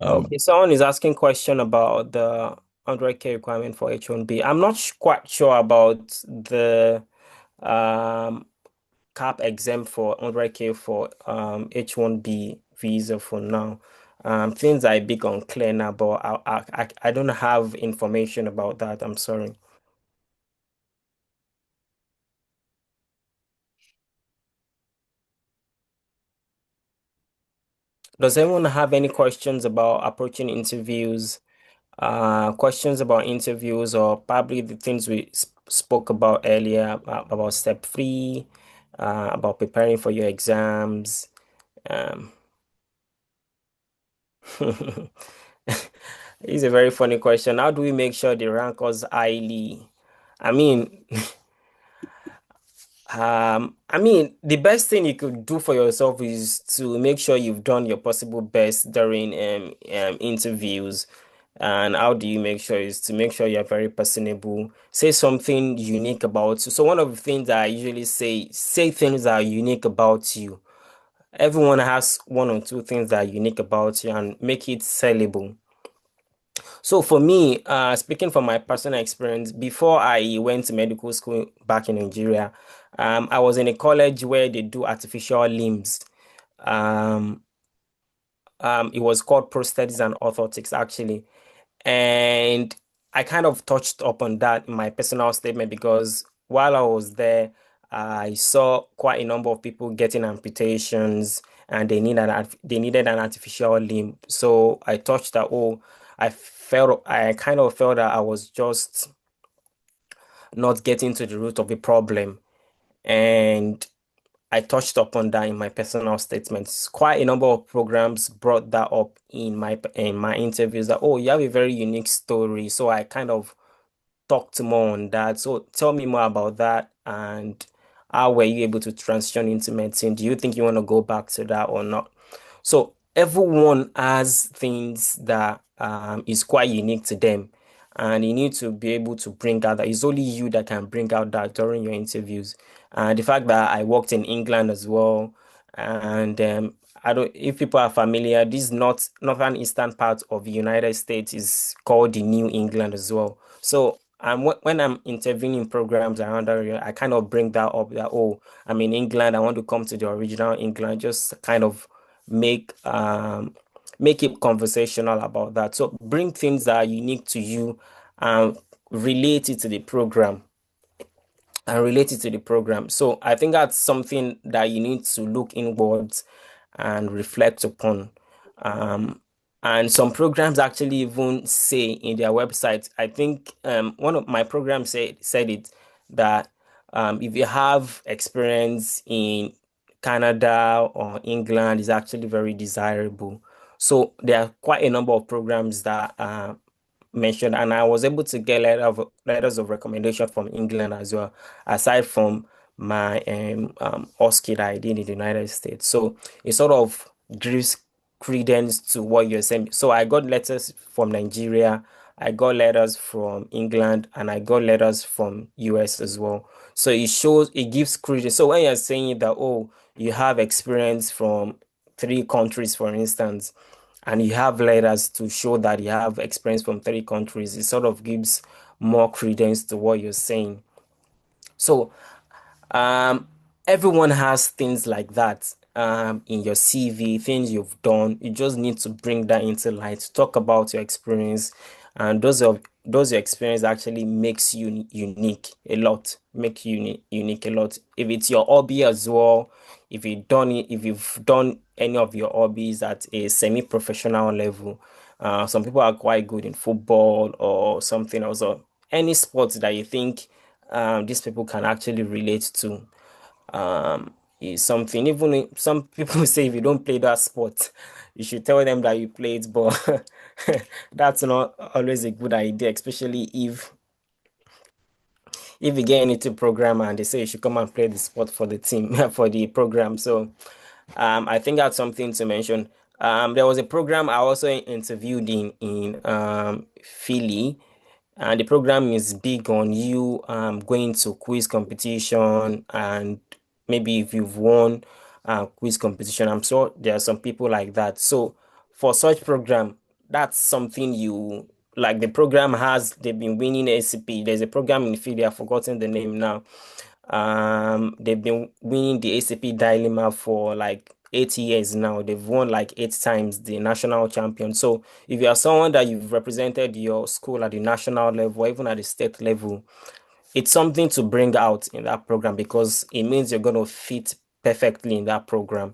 Okay, someone is asking question about the 100K requirement for H1B. I'm not quite sure about the um, cap exempt for 100K for H1B visa for now. Things are a bit unclear now, but I don't have information about that. I'm sorry. Does anyone have any questions about approaching interviews? Questions about interviews or probably the things we spoke about earlier about step three, about preparing for your exams. Um, it's a very funny question. How do we make sure they rank us highly? I mean, the best thing you could do for yourself is to make sure you've done your possible best during interviews. And how do you make sure is to make sure you're very personable. Say something unique about you. So one of the things that I usually say things that are unique about you. Everyone has one or two things that are unique about you and make it sellable. So for me, speaking from my personal experience, before I went to medical school back in Nigeria, I was in a college where they do artificial limbs. Um, it was called prosthetics and orthotics actually. And I kind of touched upon that in my personal statement because while I was there, I saw quite a number of people getting amputations and they needed an artificial limb. So I touched that, oh, I kind of felt that I was just not getting to the root of the problem. And I touched upon that in my personal statements. Quite a number of programs brought that up in my interviews that, oh, you have a very unique story. So I kind of talked more on that. So tell me more about that and how were you able to transition into medicine? Do you think you want to go back to that or not? So everyone has things that is quite unique to them. And you need to be able to bring out that. It's only you that can bring out that during your interviews. And the fact that I worked in England as well, And I don't if people are familiar, this northern eastern part of the United States is called the New England as well. So when I'm interviewing in programs around that area, I kind of bring that up that, oh, I'm in England, I want to come to the original England, just kind of make make it conversational about that. So bring things that are unique to you and relate it to the program So I think that's something that you need to look inwards and reflect upon. Um, and some programs actually even say in their website, I think one of my programs said it that if you have experience in Canada or England, is actually very desirable. So there are quite a number of programs that mentioned, and I was able to get letters of recommendation from England as well, aside from my OSCE that I did in the United States. So it sort of gives credence to what you're saying. So I got letters from Nigeria, I got letters from England, and I got letters from US as well. So it gives credence. So when you're saying that, oh, you have experience from 3 countries, for instance, and you have letters to show that you have experience from 3 countries, it sort of gives more credence to what you're saying. So um, everyone has things like that in your CV, things you've done. You just need to bring that into light, talk about your experience, and those your experience actually makes you unique a lot, make you unique a lot. If it's your hobby as well, if you've done any of your hobbies at a semi-professional level, some people are quite good in football or something else, or any sport that you think these people can actually relate to is something. Even if some people say if you don't play that sport, you should tell them that you played, but that's not always a good idea, especially if you get into program and they say you should come and play the sport for the team for the program. So I think that's something to mention. There was a program I also interviewed in Philly, and the program is big on you going to quiz competition, and maybe if you've won quiz competition, I'm sure there are some people like that. So for such program, that's something you like. The program they've been winning ACP. There's a program in Philly, I've forgotten the name now. They've been winning the ACP dilemma for like 8 years now. They've won like 8 times the national champion. So if you are someone that you've represented your school at the national level or even at the state level, it's something to bring out in that program because it means you're going to fit perfectly in that program.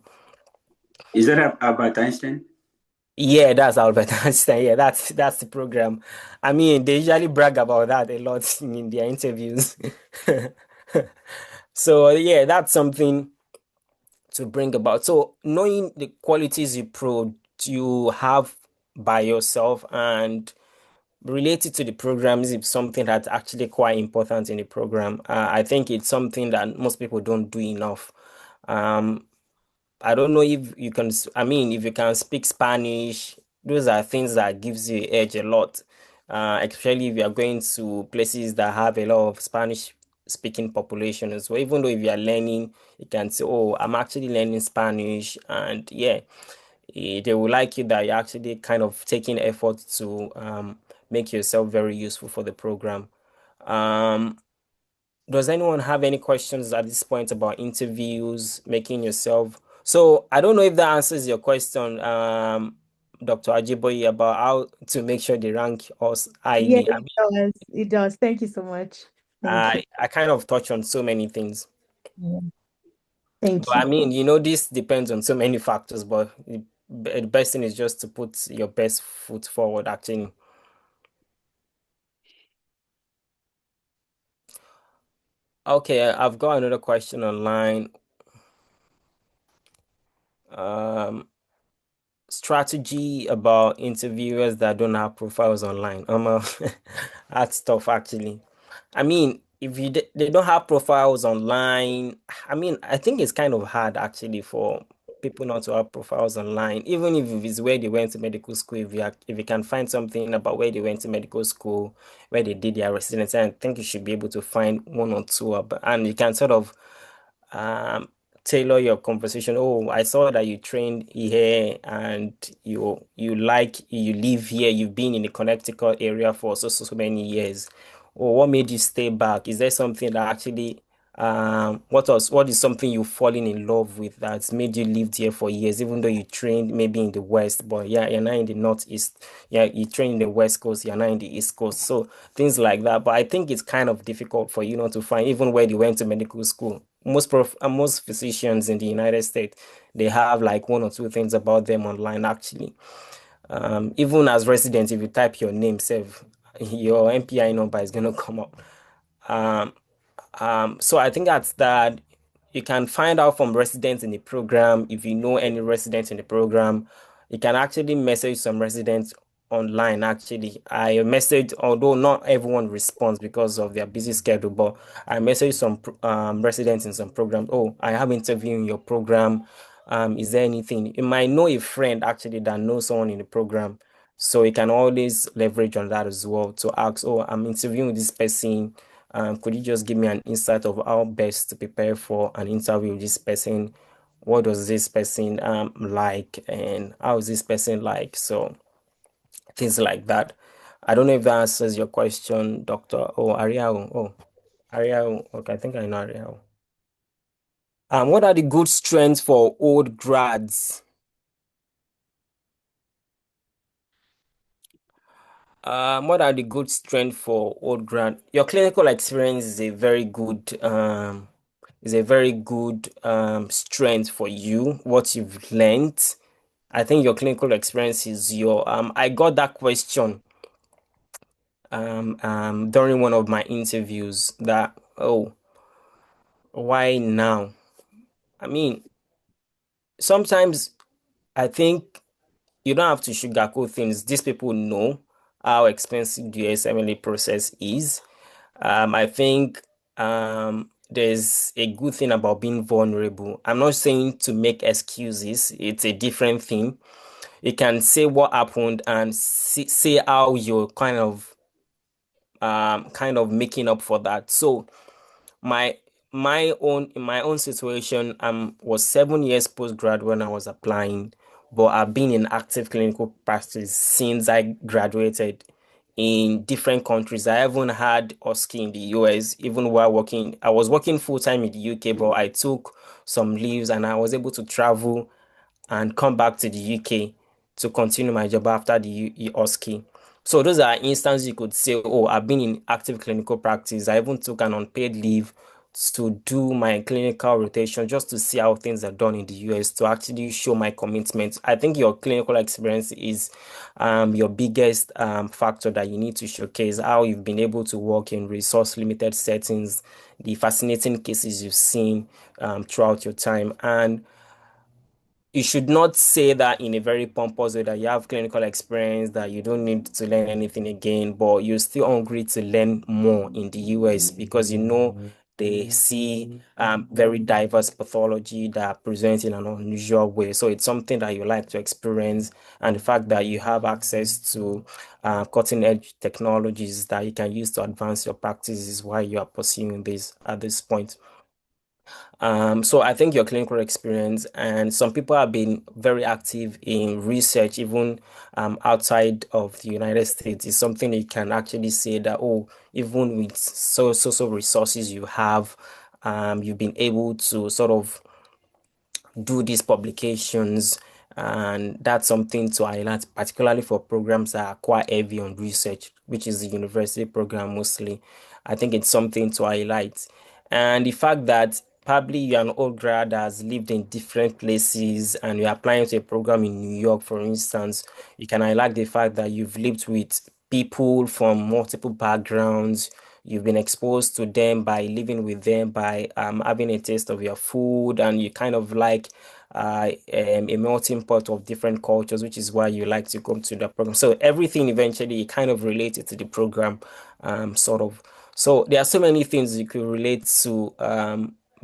Is that Albert Einstein? Yeah, that's Albert Einstein. Yeah, that's the program. I mean, they usually brag about that a lot in their interviews. So yeah, that's something to bring about. So knowing the qualities you have by yourself and related to the programs is something that's actually quite important in the program. I think it's something that most people don't do enough. Um, I don't know if you can, I mean, if you can speak Spanish, those are things that gives you edge a lot. Especially if you are going to places that have a lot of Spanish speaking population as well. Even though if you are learning, you can say, oh, I'm actually learning Spanish. And yeah, they will like you that you're actually kind of taking effort to make yourself very useful for the program. Um, does anyone have any questions at this point about interviews, making yourself? So I don't know if that answers your question, Dr. Ajiboye, about how to make sure they rank us Yeah, highly. I it mean, does. It does. Thank you so much. Thank you. I kind of touch on so many things. Yeah. Thank But I you. mean, this depends on so many factors, but the best thing is just to put your best foot forward, actually. Okay, I've got another question online. Um, Strategy about interviewers that don't have profiles online. That's tough actually. I mean, if they don't have profiles online, I mean, I think it's kind of hard actually for people not to have profiles online, even if it's where they went to medical school. If you can find something about where they went to medical school, where they did their residency, I think you should be able to find one or two, and you can sort of um tailor your conversation. Oh, I saw that you trained here and you live here, you've been in the Connecticut area for so many years. Or what made you stay back? Is there something that actually what is something you've fallen in love with that's made you live there for years, even though you trained maybe in the West, but yeah, you're not in the Northeast. Yeah, you train in the West Coast, you're not in the East Coast. So things like that. But I think it's kind of difficult for you not to find, even where you went to medical school. Most physicians in the United States, they have like one or two things about them online actually. Even as residents, if you type your name, save your MPI number is gonna come up. Um, so I think that's that. You can find out from residents in the program. If you know any residents in the program, you can actually message some residents online. Actually, I message, although not everyone responds because of their busy schedule, but I message some residents in some programs. Oh, I have interview in your program. Is there anything? You might know a friend actually that knows someone in the program. So you can always leverage on that as well to ask, oh, I'm interviewing this person. Could you just give me an insight of how best to prepare for an interview with this person? What does this person like, and how is this person like? So things like that. I don't know if that answers your question, Doctor. Oh, Ariel. Oh, Ariel. Okay, I think I know Ariel. What are the good strengths for old grads? What are the good strengths for old grad? Your clinical experience is a very good strength for you. What you've learned, I think your clinical experience is your. I got that question during one of my interviews that, oh, why now? I mean, sometimes I think you don't have to sugarcoat things. These people know how expensive the USMLE process is. I think there's a good thing about being vulnerable. I'm not saying to make excuses, it's a different thing. You can say what happened and say how you're kind of making up for that. So my in my own situation, was 7 years postgrad when I was applying, but I've been in active clinical practice since I graduated in different countries. I haven't had OSCE in the US, even while working. I was working full time in the UK, but I took some leaves and I was able to travel and come back to the UK to continue my job after the OSCE. So those are instances you could say, oh, I've been in active clinical practice. I even took an unpaid leave to do my clinical rotation just to see how things are done in the US to actually show my commitment. I think your clinical experience is your biggest factor that you need to showcase how you've been able to work in resource limited settings, the fascinating cases you've seen throughout your time. And you should not say that in a very pompous way that you have clinical experience, that you don't need to learn anything again, but you're still hungry to learn more in the US because you know they see very diverse pathology that presents in an unusual way. So it's something that you like to experience, and the fact that you have access to cutting edge technologies that you can use to advance your practice is why you are pursuing this at this point. So I think your clinical experience, and some people have been very active in research, even outside of the United States, is something you can actually say that, oh, even with so resources you have, you've been able to sort of do these publications, and that's something to highlight, particularly for programs that are quite heavy on research, which is the university program mostly. I think it's something to highlight. And the fact that probably you're an old grad that has lived in different places and you're applying to a program in New York, for instance, you can highlight the fact that you've lived with people from multiple backgrounds. You've been exposed to them by living with them, by having a taste of your food, and you kind of like a melting pot of different cultures, which is why you like to come to the program. So everything eventually kind of related to the program, sort of. So there are so many things you could relate to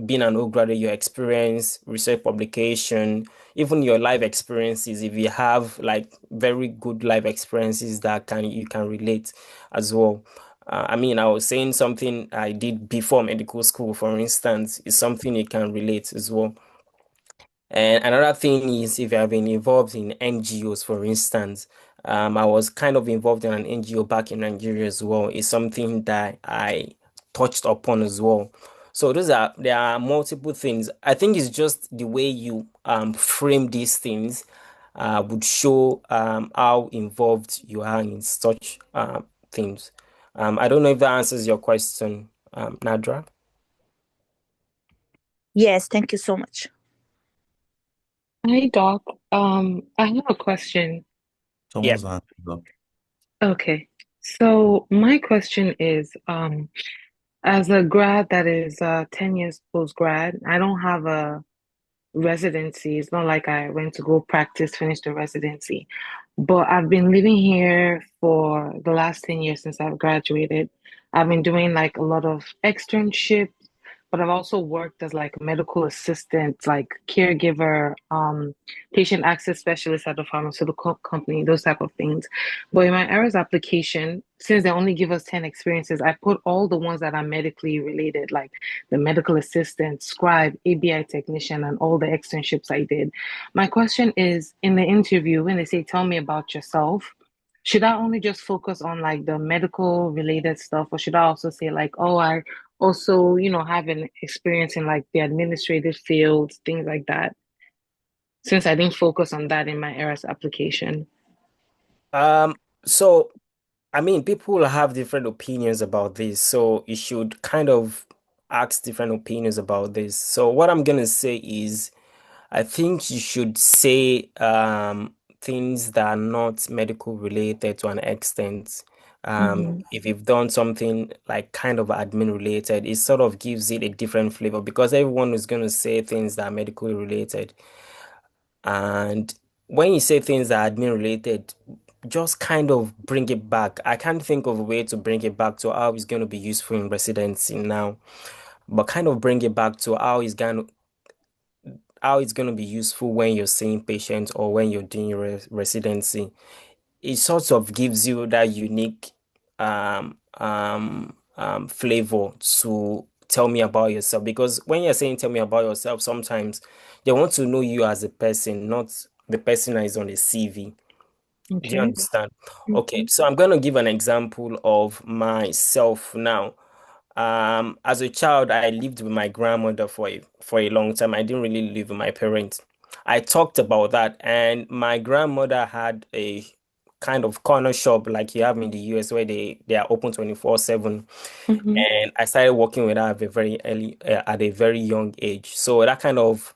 being an undergraduate, your experience, research publication, even your life experiences. If you have like very good life experiences that you can relate as well. I mean, I was saying something I did before medical school, for instance, is something you can relate as well. And another thing is if you have been involved in NGOs, for instance, I was kind of involved in an NGO back in Nigeria as well. It's something that I touched upon as well. So there are multiple things. I think it's just the way you frame these things would show how involved you are in such things. I don't know if that answers your question, Nadra. Yes, thank you so much. Hi, Doc. I have a question. Yeah. Someone's hand is up. Okay. So my question is, as a grad that is 10 years post grad, I don't have a residency. It's not like I went to go practice, finish the residency. But I've been living here for the last 10 years since I've graduated. I've been doing like a lot of externships, but I've also worked as like a medical assistant, like caregiver, patient access specialist at a pharmaceutical company, those type of things. But in my ERAS application, since they only give us 10 experiences, I put all the ones that are medically related, like the medical assistant, scribe, ABI technician, and all the externships I did. My question is, in the interview, when they say, tell me about yourself, should I only just focus on like the medical related stuff, or should I also say like, oh, I also, have an experience in like the administrative fields, things like that, since I didn't focus on that in my ERAS application? Um, so I mean, people have different opinions about this, so you should kind of ask different opinions about this. So what I'm gonna say is, I think you should say things that are not medical related to an extent. Mm-hmm. If you've done something like kind of admin related, it sort of gives it a different flavor because everyone is gonna say things that are medically related. And when you say things that are admin related, just kind of bring it back. I can't think of a way to bring it back to how it's going to be useful in residency now, but kind of bring it back to how it's going to be useful when you're seeing patients or when you're doing your residency. It sort of gives you that unique flavor to tell me about yourself. Because when you're saying tell me about yourself, sometimes they want to know you as a person, not the person that is on the CV. Do you Okay. understand? Okay, Mm-hmm. so I'm going to give an example of myself now. As a child, I lived with my grandmother for a long time. I didn't really live with my parents. I talked about that, and my grandmother had a kind of corner shop like you have in the US where they are open 24/7. Mm-hmm. And I started working with her at a very young age. So that kind of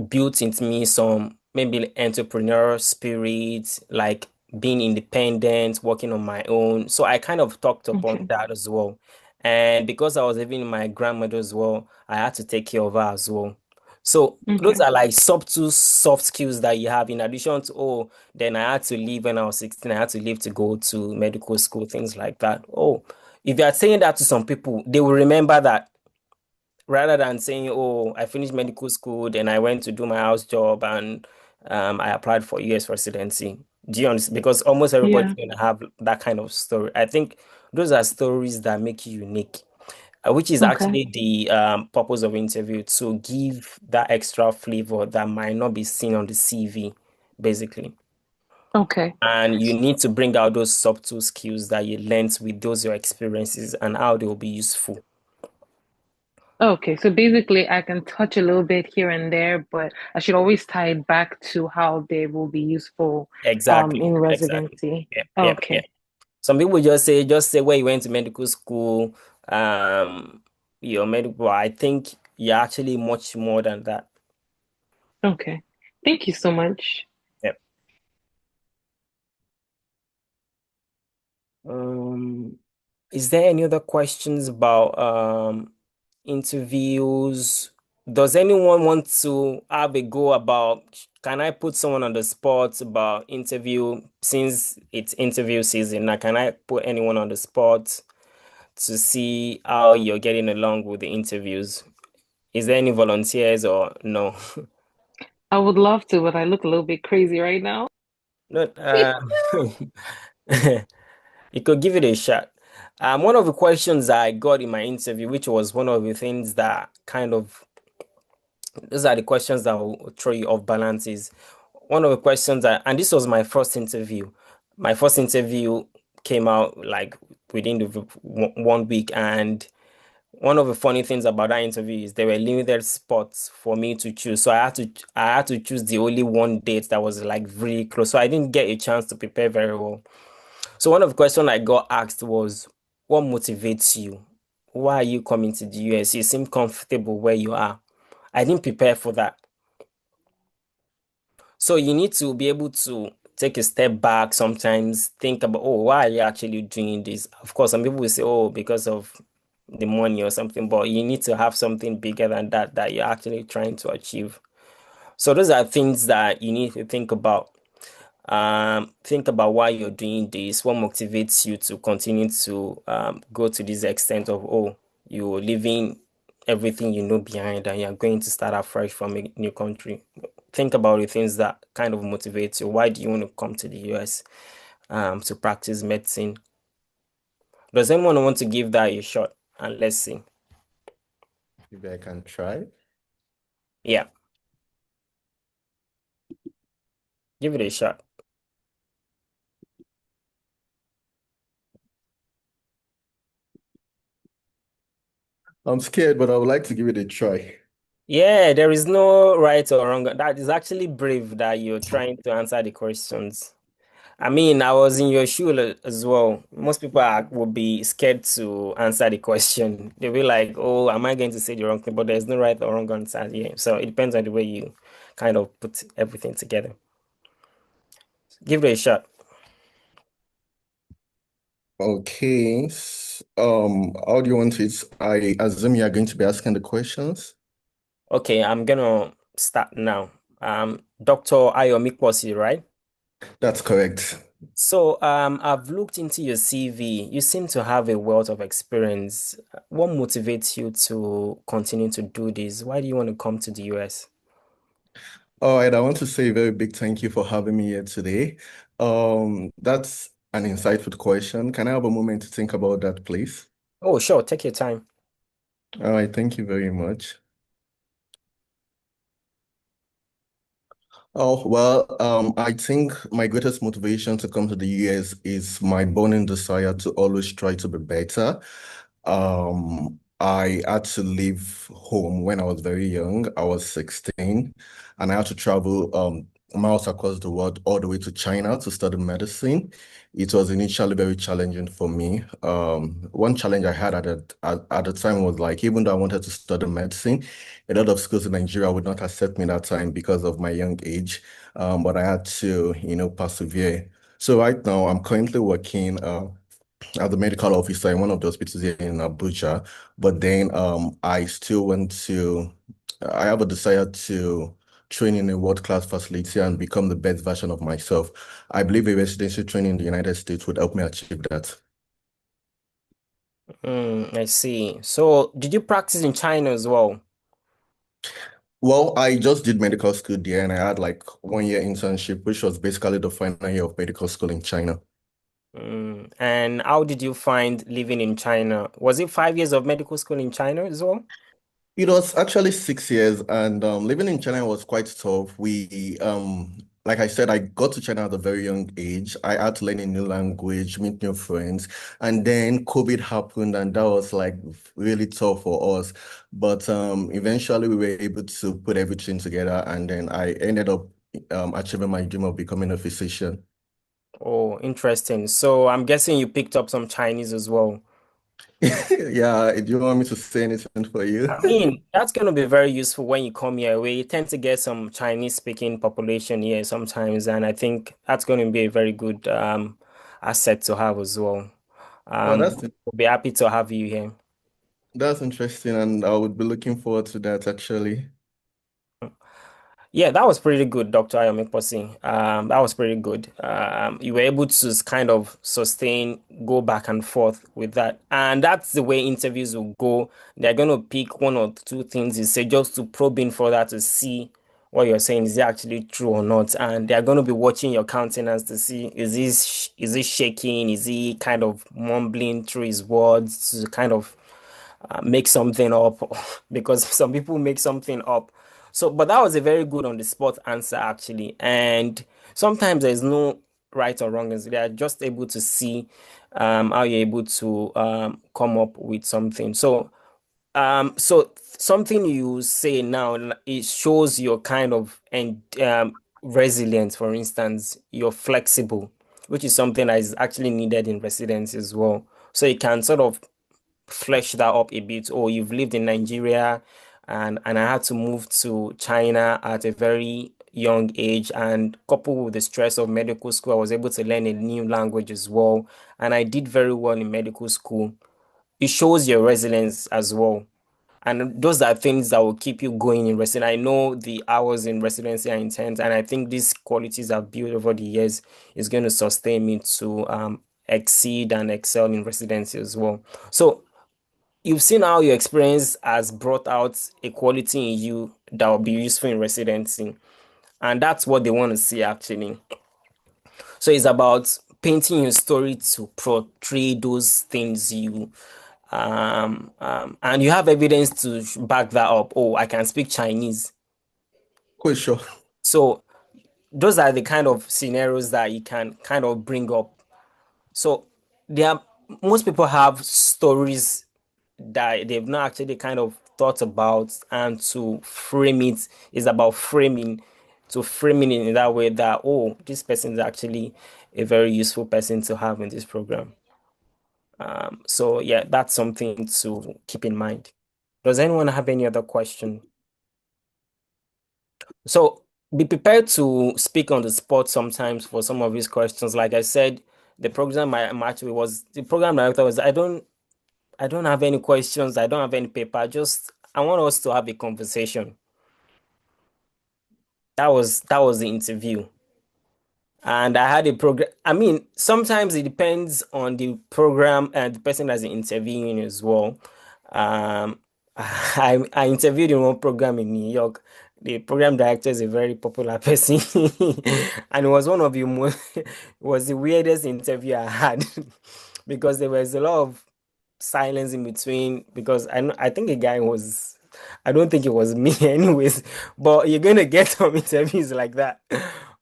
built into me some maybe entrepreneurial spirit, like being independent, working on my own. So I kind of talked upon Okay. that as well. And because I was living with my grandmother as well, I had to take care of her as well. So those Okay. are like subtle soft skills that you have in addition to, oh, then I had to leave when I was 16. I had to leave to go to medical school, things like that. Oh, if you are saying that to some people, they will remember that rather than saying, "Oh, I finished medical school, then I went to do my house job and I applied for US residency." Do you understand? Because almost everybody's Yeah. going to have that kind of story. I think those are stories that make you unique, which is Okay. actually the purpose of interview to give that extra flavor that might not be seen on the CV, basically. Okay. And you need to bring out those subtle skills that you learned with those your experiences and how they will be useful. Okay, so basically, I can touch a little bit here and there, but I should always tie it back to how they will be useful Exactly, in exactly. residency. Yep, yep, yep. Okay, Some people just say where you went to medical school, um, your medical. I think you're actually much more than that. okay. Thank you so much. Yep. Um, is there any other questions about interviews? Does anyone want to have a go about, can I put someone on the spot about interview since it's interview season? Now, can I put anyone on the spot to see how you're getting along with the interviews? Is there any volunteers or no? I would love to, but I look a little bit crazy right now. No, you could give it a shot. One of the questions I got in my interview, which was one of the things that kind of Those are the questions that will throw you off balance. Is one of the questions that, and this was my first interview. My first interview came out like within the 1 week, and one of the funny things about that interview is there were limited spots for me to choose. So I had to choose the only one date that was like really close. So I didn't get a chance to prepare very well. So one of the questions I got asked was, what motivates you? Why are you coming to the US? You seem comfortable where you are. I didn't prepare for that. So you need to be able to take a step back sometimes, think about, oh, why are you actually doing this? Of course, some people will say, oh, because of the money or something, but you need to have something bigger than that that you're actually trying to achieve. So those are things that you need to think about. Think about why you're doing this, what motivates you to continue to go to this extent of, oh, you're leaving everything you know behind and you're going to start afresh from a new country. Think about the things that kind of motivate you. Why do you want to come to the US to practice medicine? Does anyone want to give that a shot? And let's see. Maybe I can try. Yeah, give it a shot. I'm scared, but I would like to give it a try. Yeah, there is no right or wrong. That is actually brave that you're trying to answer the questions. I mean, I was in your shoe as well. Most people would be scared to answer the question. They'll be like, oh, am I going to say the wrong thing? But there's no right or wrong answer here. So it depends on the way you kind of put everything together. Give it a shot. Okay. How do you want it? I assume you are going to be asking the questions. Okay, I'm gonna start now. Dr. Ayomikwosi, right? That's correct. So, I've looked into your CV. You seem to have a wealth of experience. What motivates you to continue to do this? Why do you want to come to the US? All right, I want to say a very big thank you for having me here today. That's an insightful question. Can I have a moment to think about that, please? Oh, sure, take your time. All right, thank you very much. Oh, well, I think my greatest motivation to come to the US is my burning desire to always try to be better. I had to leave home when I was very young. I was 16, and I had to travel miles across the world all the way to China to study medicine. It was initially very challenging for me. One challenge I had at the time was like, even though I wanted to study medicine, a lot of schools in Nigeria would not accept me that time because of my young age. But I had to, persevere. So right now, I'm currently working as a medical officer in one of the hospitals here in Abuja. But then I have a desire to train in a world-class facility and become the best version of myself. I believe a residency training in the United States would help me achieve that. I see. So, did you practice in China as well? Well, I just did medical school there and I had like 1 year internship, which was basically the final year of medical school in China. And how did you find living in China? Was it 5 years of medical school in China as well? It was actually 6 years, and living in China was quite tough. Like I said, I got to China at a very young age. I had to learn a new language, meet new friends, and then COVID happened, and that was like really tough for us. But eventually, we were able to put everything together, and then I ended up achieving my dream of becoming a physician. Oh, interesting. So, I'm guessing you picked up some Chinese as well. Yeah, do you want me to say anything for you? I mean, that's going to be very useful when you come here. We tend to get some Chinese speaking population here sometimes, and I think that's going to be a very good asset to have as well. Oh, We'll be happy to have you here. that's interesting, and I would be looking forward to that actually. Yeah, that was pretty good, Dr. Ayomikposi. That was pretty good. You were able to kind of sustain, go back and forth with that. And that's the way interviews will go. They're going to pick one or two things you say just to probe in further to see what you're saying is it actually true or not. And they're going to be watching your countenance to see is he shaking? Is he kind of mumbling through his words to kind of make something up? Because some people make something up. So, but that was a very good on the spot answer actually. And sometimes there's no right or wrong answer. They are just able to see how you're able to come up with something. So something you say now, it shows your kind of and resilience. For instance, you're flexible, which is something that is actually needed in residency as well. So you can sort of flesh that up a bit. Or you've lived in Nigeria, and I had to move to China at a very young age, and coupled with the stress of medical school, I was able to learn a new language as well, and I did very well in medical school. It shows your resilience as well. And those are things that will keep you going in residency. I know the hours in residency are intense, and I think these qualities I've built over the years is going to sustain me to exceed and excel in residency as well. So you've seen how your experience has brought out a quality in you that will be useful in residency, and that's what they want to see actually. So it's about painting your story to portray those things and you have evidence to back that up. Oh, I can speak Chinese. Quite sure. So those are the kind of scenarios that you can kind of bring up. So there are most people have stories that they've not actually kind of thought about, and to frame it is about framing, to framing it in that way that, oh, this person is actually a very useful person to have in this program. So yeah, that's something to keep in mind. Does anyone have any other question? So be prepared to speak on the spot sometimes for some of these questions. Like I said, the program I'm actually was the program director was I don't have any questions, I don't have any paper, just I want us to have a conversation. That was the interview. And I had a program. I mean, sometimes it depends on the program and the person that's interviewing as well. Um, I interviewed in one program in New York. The program director is a very popular person, and it was one of the most, it was the weirdest interview I had because there was a lot of silence in between. Because I think the guy was, I don't think it was me, anyways. But you're gonna get some interviews like that.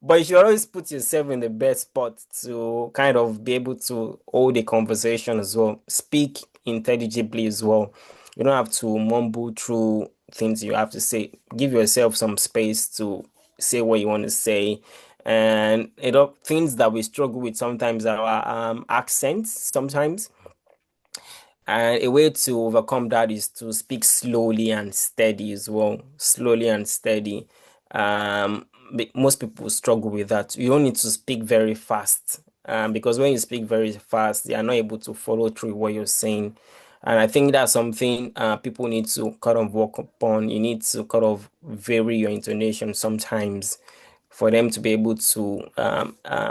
But you should always put yourself in the best spot to kind of be able to hold a conversation as well. Speak intelligibly as well. You don't have to mumble through things you have to say. Give yourself some space to say what you want to say. And things that we struggle with sometimes are our accents sometimes. And a way to overcome that is to speak slowly and steady as well. Slowly and steady. Most people struggle with that. You don't need to speak very fast. Because when you speak very fast, they are not able to follow through what you're saying. And I think that's something people need to kind of work upon. You need to kind of vary your intonation sometimes for them to be able to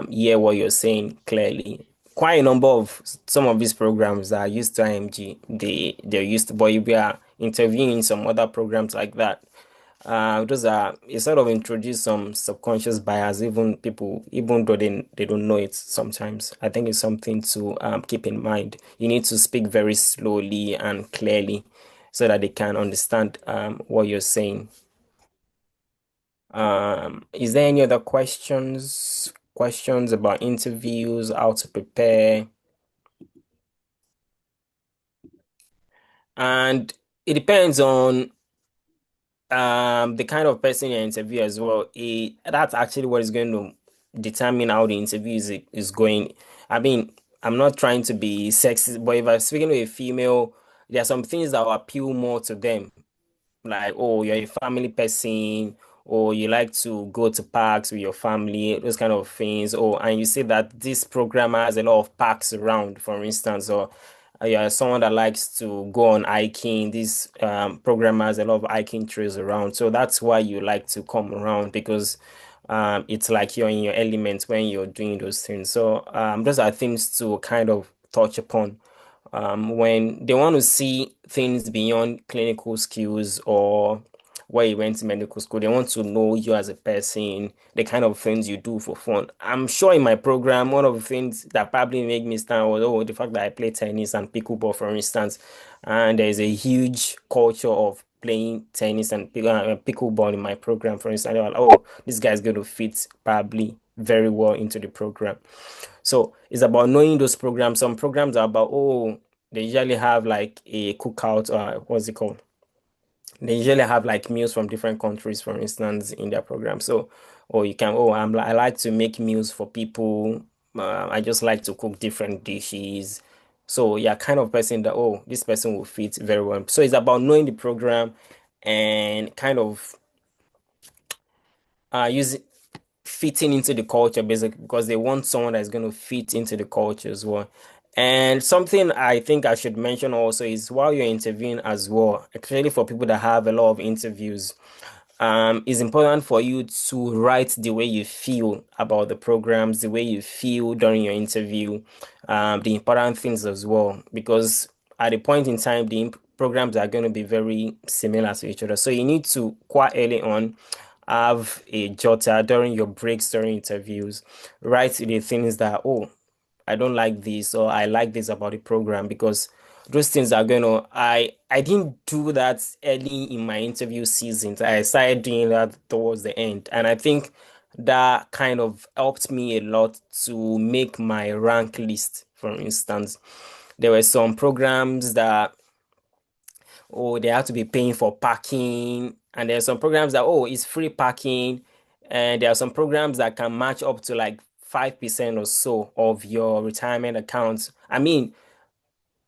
hear what you're saying clearly. Quite a number of some of these programs that are used to IMG, they're used to, but if we are interviewing some other programs like that, those are it sort of introduce some subconscious bias, even people, even though they don't know it sometimes. I think it's something to keep in mind. You need to speak very slowly and clearly so that they can understand what you're saying. Is there any other questions? Questions about interviews, how to prepare? And it depends on the kind of person you interview as well. That's actually what is going to determine how the interview is going. I mean, I'm not trying to be sexist, but if I'm speaking to a female, there are some things that will appeal more to them, like, oh, you're a family person, or you like to go to parks with your family, those kind of things. Or and you see that this program has a lot of parks around, for instance, or you're someone that likes to go on hiking. This program has a lot of hiking trails around, so that's why you like to come around, because it's like you're in your element when you're doing those things. So those are things to kind of touch upon when they want to see things beyond clinical skills or where you went to medical school. They want to know you as a person, the kind of things you do for fun. I'm sure in my program, one of the things that probably made me stand was, the fact that I play tennis and pickleball, for instance. And there's a huge culture of playing tennis and pickleball in my program, for instance, they're like, oh, this guy's going to fit probably very well into the program. So it's about knowing those programs. Some programs are about, oh, they usually have like a cookout, what's it called? They usually have like meals from different countries, for instance, in their program. So, or you can, oh, I like to make meals for people. I just like to cook different dishes. So you're kind of person that, oh, this person will fit very well. So it's about knowing the program and kind of using fitting into the culture basically because they want someone that's going to fit into the culture as well. And something I think I should mention also is while you're interviewing as well, especially for people that have a lot of interviews, it's important for you to write the way you feel about the programs, the way you feel during your interview, the important things as well, because at a point in time, programs are going to be very similar to each other. So you need to quite early on have a jotter during your breaks, during interviews, write the things that, oh, I don't like this or I like this about the program because those things are going to I didn't do that early in my interview season. I started doing that towards the end. And I think that kind of helped me a lot to make my rank list, for instance. There were some programs that oh, they have to be paying for parking. And there are some programs that, oh, it's free parking. And there are some programs that can match up to like 5% or so of your retirement accounts. I mean,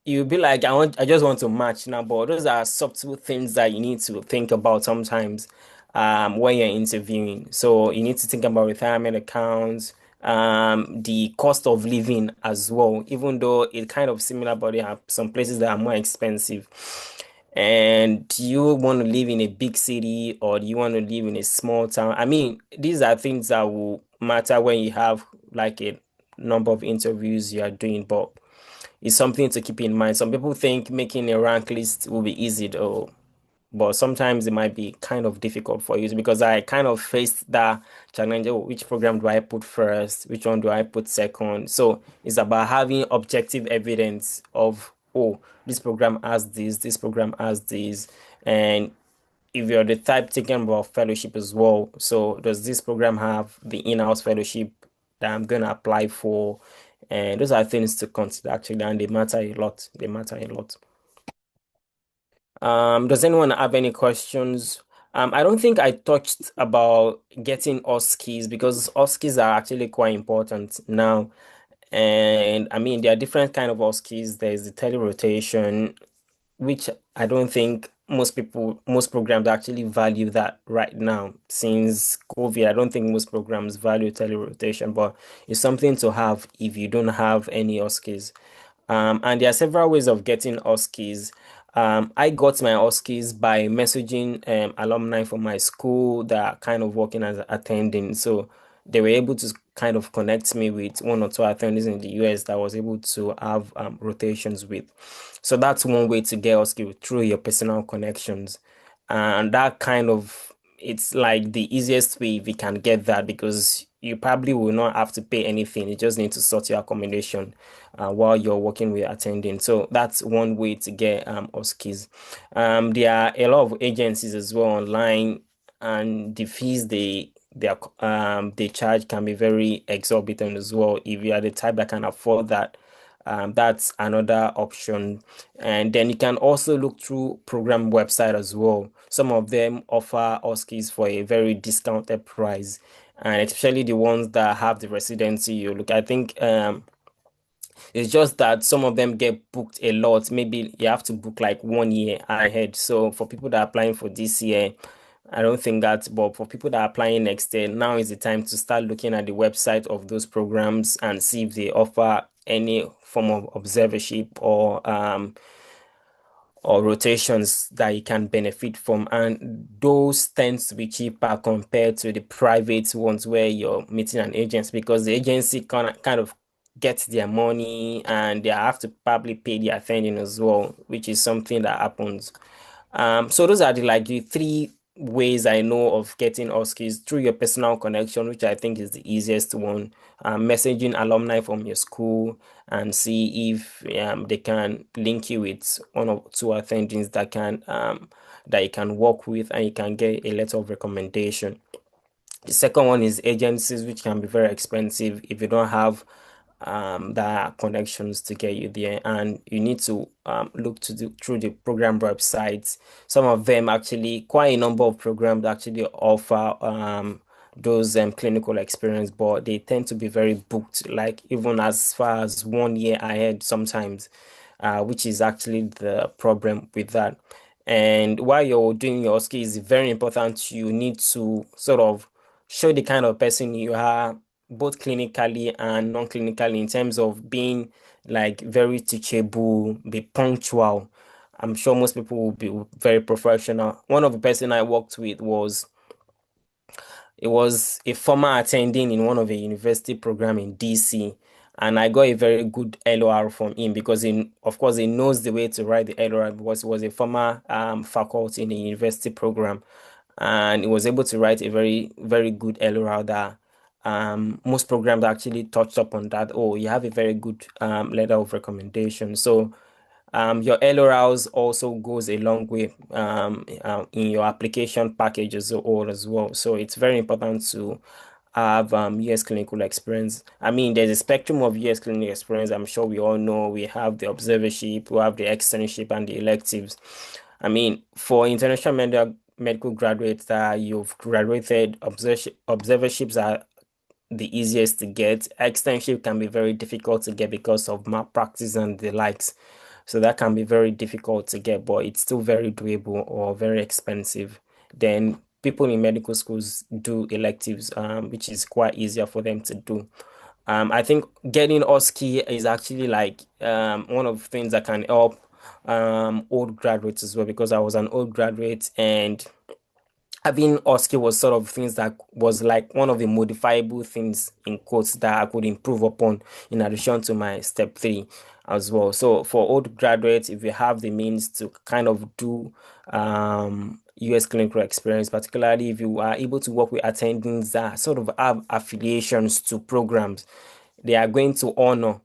you'll be like, I just want to match now, but those are subtle things that you need to think about sometimes when you're interviewing. So you need to think about retirement accounts, the cost of living as well, even though it's kind of similar, but there are some places that are more expensive. And do you want to live in a big city or do you want to live in a small town? I mean, these are things that will matter when you have like a number of interviews you are doing, but it's something to keep in mind. Some people think making a rank list will be easy though, but sometimes it might be kind of difficult for you because I kind of faced that challenge. Oh, which program do I put first? Which one do I put second? So it's about having objective evidence of, oh, this program has this program has this. And if you're the type thinking about fellowship as well, so does this program have the in-house fellowship that I'm gonna apply for? And those are things to consider actually, and they matter a lot. They matter a lot. Does anyone have any questions? I don't think I touched about getting USCEs because USCEs are actually quite important now. And I mean, there are different kind of USCEs. There's the tele-rotation, which I don't think most programs actually value that right now. Since COVID, I don't think most programs value tele-rotation, but it's something to have if you don't have any USCEs. And there are several ways of getting USCEs. I got my USCEs by messaging alumni from my school that are kind of working as attending. So they were able to kind of connect me with one or two attendees in the US that I was able to have rotations with. So that's one way to get USCEs through your personal connections. And that kind of it's like the easiest way if you can get that because you probably will not have to pay anything. You just need to sort your accommodation while you're working with attending. So that's one way to get OSCEs. There are a lot of agencies as well online, and the fees they charge can be very exorbitant as well. If you are the type that can afford that, that's another option. And then you can also look through program website as well. Some of them offer OSCEs for a very discounted price, and especially the ones that have the residency. You look, I think it's just that some of them get booked a lot. Maybe you have to book like 1 year ahead. So for people that are applying for this year, I don't think that, but for people that are applying next year, now is the time to start looking at the website of those programs and see if they offer any form of observership or rotations that you can benefit from. And those tends to be cheaper compared to the private ones where you're meeting an agency because the agency kind of gets their money and they have to probably pay the attending as well, which is something that happens. So those are the three ways I know of getting OSCEs through your personal connection, which I think is the easiest one. Messaging alumni from your school and see if they can link you with one or two attendings that can that you can work with and you can get a letter of recommendation. The second one is agencies, which can be very expensive if you don't have the connections to get you there, and you need to look through the program websites. Some of them actually, quite a number of programs actually offer those clinical experience, but they tend to be very booked, like even as far as 1 year ahead sometimes, which is actually the problem with that. And while you're doing your skills, it's very important. You need to sort of show the kind of person you are, both clinically and non-clinically, in terms of being like very teachable, be punctual. I'm sure most people will be very professional. One of the person I worked with was it was a former attending in one of the university program in DC, and I got a very good LOR from him because of course, he knows the way to write the LOR because he was a former faculty in the university program, and he was able to write a very, very good LOR that most programs actually touched up on that. Oh, you have a very good letter of recommendation. So your LRLs also goes a long way in your application package as a whole as well. So it's very important to have US clinical experience. I mean, there's a spectrum of US clinical experience. I'm sure we all know we have the observership, we have the externship, and the electives. I mean, for international medical graduates that you've graduated, observerships are the easiest to get. Externship can be very difficult to get because of malpractice and the likes. So that can be very difficult to get, but it's still very doable or very expensive. Then people in medical schools do electives, which is quite easier for them to do. I think getting OSCE is actually like one of the things that can help old graduates as well, because I was an old graduate, and having OSCE was sort of things that was like one of the modifiable things in quotes that I could improve upon in addition to my step three as well. So for old graduates, if you have the means to kind of do US clinical experience, particularly if you are able to work with attendings that sort of have affiliations to programs, they are going to honor.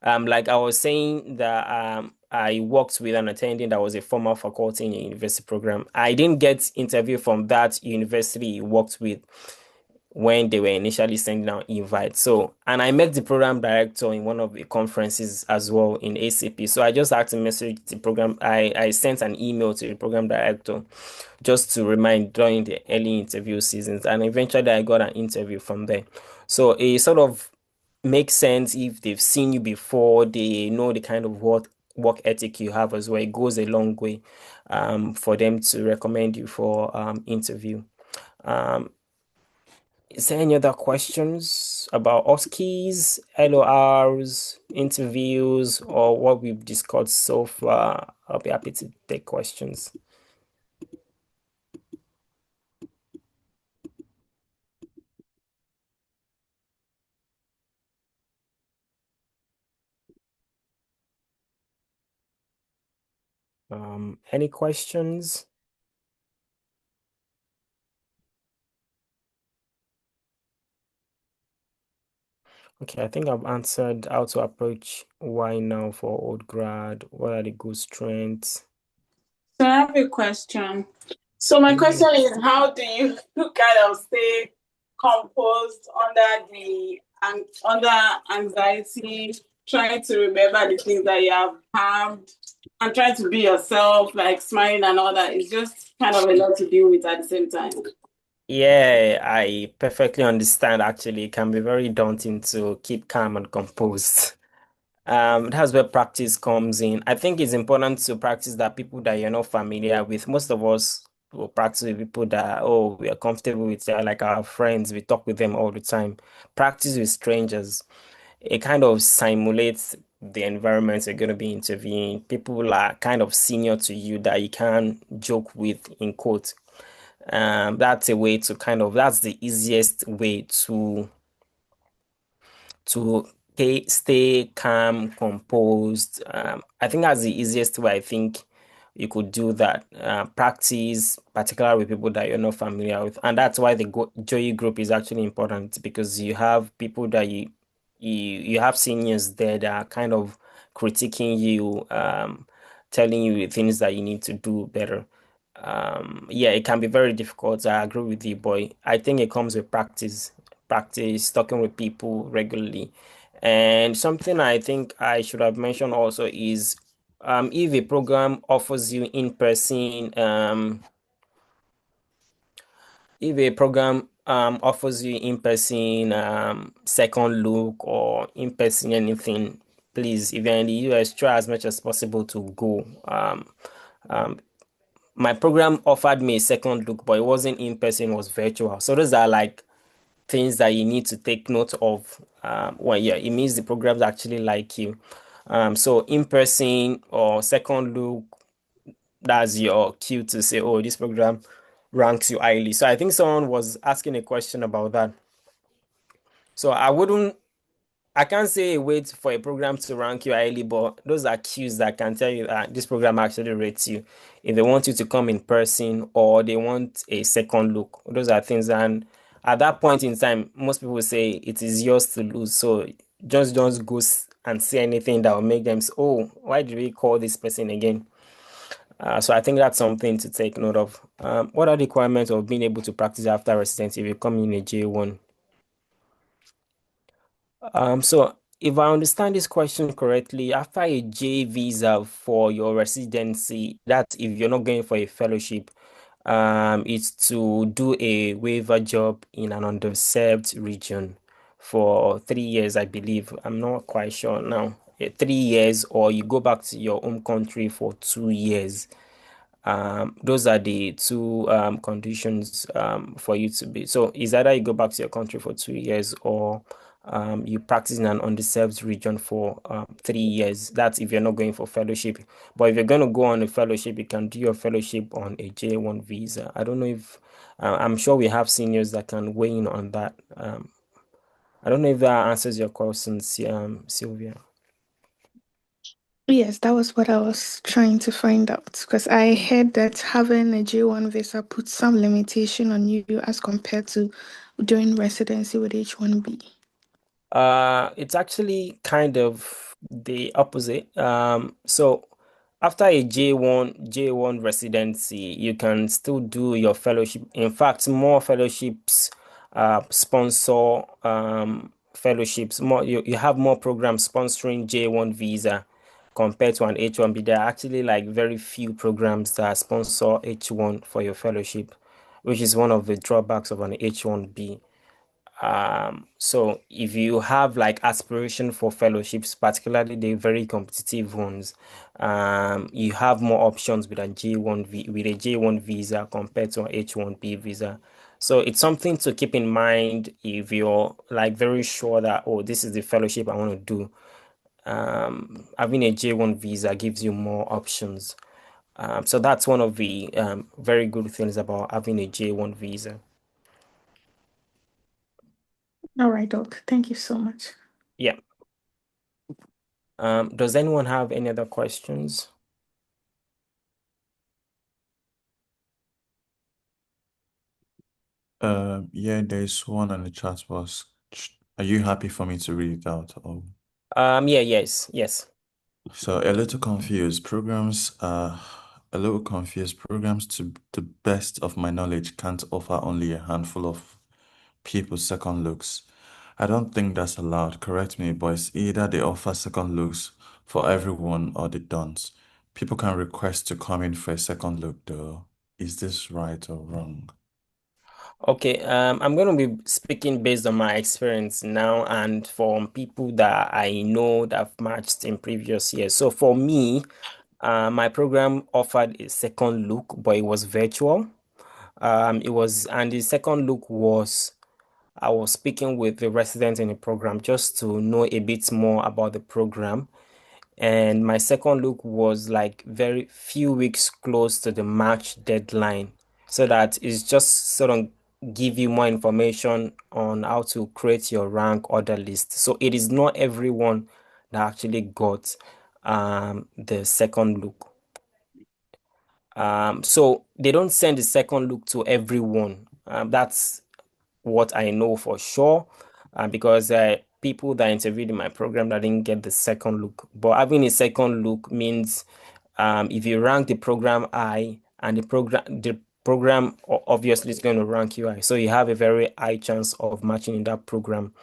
Like I was saying that I worked with an attending that was a former faculty in a university program. I didn't get interview from that university he worked with when they were initially sending out invites. So, and I met the program director in one of the conferences as well in ACP. So I just had to message the program. I sent an email to the program director just to remind during the early interview seasons. And eventually I got an interview from there. So it sort of makes sense if they've seen you before, they know the kind of work ethic you have as well. It goes a long way for them to recommend you for interview. Um, is there any other questions about OSCEs, LORs, interviews, or what we've discussed so far? I'll be happy to take questions. Any questions? Okay, I think I've answered how to approach why now for old grad. What are the good strengths? So I have a question. So my question is, how do you kind of stay composed under anxiety, trying to remember the things that you have harmed and trying to be yourself, like smiling and all that? It's just kind of a lot to deal with at the same time. Yeah, I perfectly understand. Actually, it can be very daunting to keep calm and composed. That's where practice comes in. I think it's important to practice that people that you're not familiar with. Most of us will practice with people that, oh, we are comfortable with, they're like our friends. We talk with them all the time. Practice with strangers. It kind of simulates the environment you're going to be interviewing. People are kind of senior to you that you can joke with, in quote. That's a way to kind of, that's the easiest way to stay calm, composed. I think that's the easiest way I think you could do that. Practice, particularly with people that you're not familiar with. And that's why the Joey group is actually important, because you have people that you have seniors there that are kind of critiquing you, telling you the things that you need to do better. yeah, it can be very difficult. I agree with you, boy. I think it comes with practice, talking with people regularly. And something I think I should have mentioned also is if a program offers you in-person, if a program offers you in-person second look or in-person anything, please, if you're in the US, try as much as possible to go. Um, my program offered me a second look, but it wasn't in person, it was virtual. So those are like things that you need to take note of. Well, yeah, it means the programs actually like you. So in person or second look, that's your cue to say, oh, this program ranks you highly. So I think someone was asking a question about that. So I can't say wait for a program to rank you highly, but those are cues that can tell you that this program actually rates you. If they want you to come in person or they want a second look, those are things. And at that point in time, most people say it is yours to lose. So just don't go and say anything that will make them say, oh, why did we call this person again? So I think that's something to take note of. What are the requirements of being able to practice after residency if you come in a J1? So if I understand this question correctly, after a J visa for your residency, that's if you're not going for a fellowship, it's to do a waiver job in an underserved region for 3 years, I believe. I'm not quite sure now. 3 years, or you go back to your home country for 2 years. Those are the two conditions for you to be. So it's either you go back to your country for 2 years or you practice in an underserved region for 3 years. That's if you're not going for fellowship. But if you're going to go on a fellowship, you can do your fellowship on a J1 visa. I don't know if I'm sure we have seniors that can weigh in on that. I don't know if that answers your question, Sylvia. Yes, that was what I was trying to find out because I heard that having a J1 visa puts some limitation on you as compared to doing residency with H1B. It's actually kind of the opposite. So after a J1 residency, you can still do your fellowship. In fact, more fellowships sponsor fellowships. You have more programs sponsoring J1 visa compared to an H1B. There are actually like very few programs that sponsor H1 for your fellowship, which is one of the drawbacks of an H1B. So if you have like aspiration for fellowships, particularly the very competitive ones, you have more options with a J1 visa compared to an H1B visa. So it's something to keep in mind if you're like very sure that, oh, this is the fellowship I want to do. Having a J1 visa gives you more options. So that's one of the very good things about having a J1 visa. All right, Doc. Thank you so much. Yeah. Does anyone have any other questions? Yeah, there's one on the chat box. Are you happy for me to read it out? Or... Yeah, yes. So a little confused. A little confused. Programs, to the best of my knowledge, can't offer only a handful of people second looks. I don't think that's allowed. Correct me, but it's either they offer second looks for everyone or they don't. People can request to come in for a second look, though. Is this right or wrong? Okay, I'm going to be speaking based on my experience now and from people that I know that have matched in previous years. So for me, my program offered a second look, but it was virtual. And the second look was I was speaking with the residents in the program just to know a bit more about the program. And my second look was like very few weeks close to the March deadline, so that it's just sort of give you more information on how to create your rank order list. So it is not everyone that actually got the second look. So they don't send the second look to everyone. That's what I know for sure, because people that interviewed in my program that didn't get the second look. But having a second look means if you rank the program high and the program obviously is going to rank you high. So you have a very high chance of matching in that program.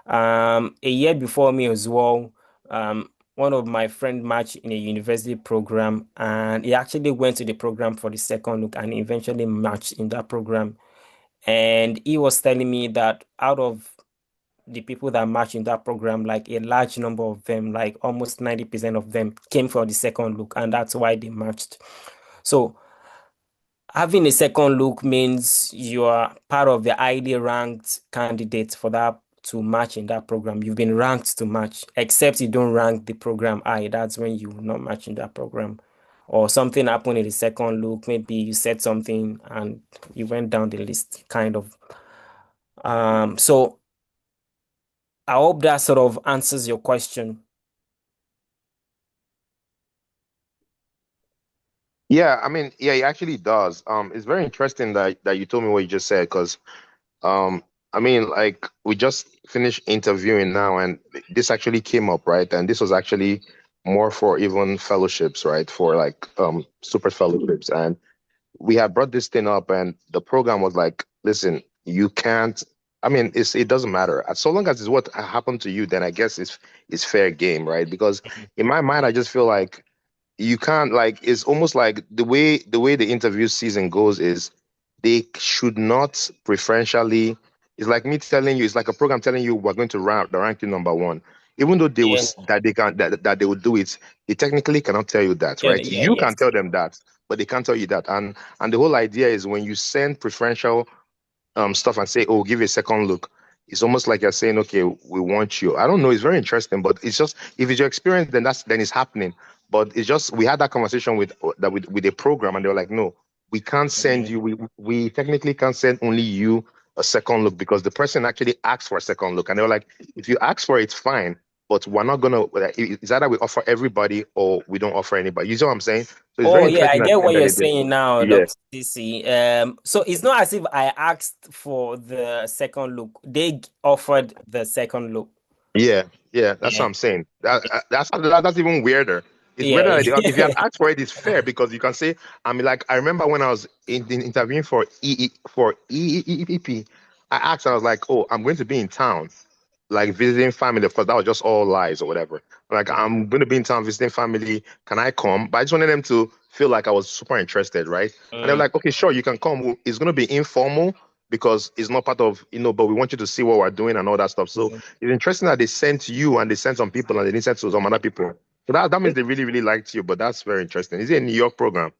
A year before me as well, one of my friend matched in a university program, and he actually went to the program for the second look and eventually matched in that program. And he was telling me that out of the people that matched in that program, like a large number of them, like almost 90% of them came for the second look, and that's why they matched. So having a second look means you are part of the highly ranked candidates for that to match in that program. You've been ranked to match, except you don't rank the program high. That's when you will not match in that program. Or something happened in the second look. Maybe you said something and you went down the list, kind of. So I hope that sort of answers your question. Yeah, I mean, yeah, it actually does. It's very interesting that you told me what you just said because, um, I mean, like we just finished interviewing now, and this actually came up, right? And this was actually more for even fellowships, right? For like super fellowships, and we had brought this thing up, and the program was like, listen, you can't. I mean, it doesn't matter. So long as it's what happened to you, then I guess it's fair game, right? Because in my mind, I just feel like you can't like it's almost like the way the interview season goes is they should not preferentially it's like me telling you it's like a program telling you we're going to rank you number one even though they will Yeah, that they can that they will do it. They technically cannot tell you that, yeah, right? yeah, You can yes. tell them that, but they can't tell you that. And the whole idea is when you send preferential stuff and say, "Oh, give a second look." It's almost like you're saying, "Okay, we want you." I don't know. It's very interesting, but it's just if it's your experience, then it's happening. But it's just we had that conversation with a program, and they were like, "No, we can't send you. We technically can't send only you a second look because the person actually asked for a second look." And they were like, "If you ask for it, it's fine, but we're not gonna. It's either we offer everybody or we don't offer anybody." You see what I'm saying? So it's Oh very yeah, I interesting get what that you're they did. saying now, Yeah. Dr. CC. So it's not as if I asked for the second look. They offered the second look. Yeah, yeah, that's what Yeah, I'm saying. That's even weirder. It's yeah, weirder that if you had yeah. asked for it, it's fair because you can say, I mean, like I remember when I was in interviewing for EEP, I asked, I was like, oh, I'm going to be in town like visiting family. Of course, that was just all lies or whatever. Like, I'm going to be in town visiting family. Can I come? But I just wanted them to feel like I was super interested, right? And they're Mm, like, okay, sure, you can come. It's going to be informal because it's not part of, but we want you to see what we're doing and all that stuff. So mm. it's interesting that they sent you and they sent some people and they didn't send to some other people. So that means they really, really liked you, but that's very interesting. Is it a New York program?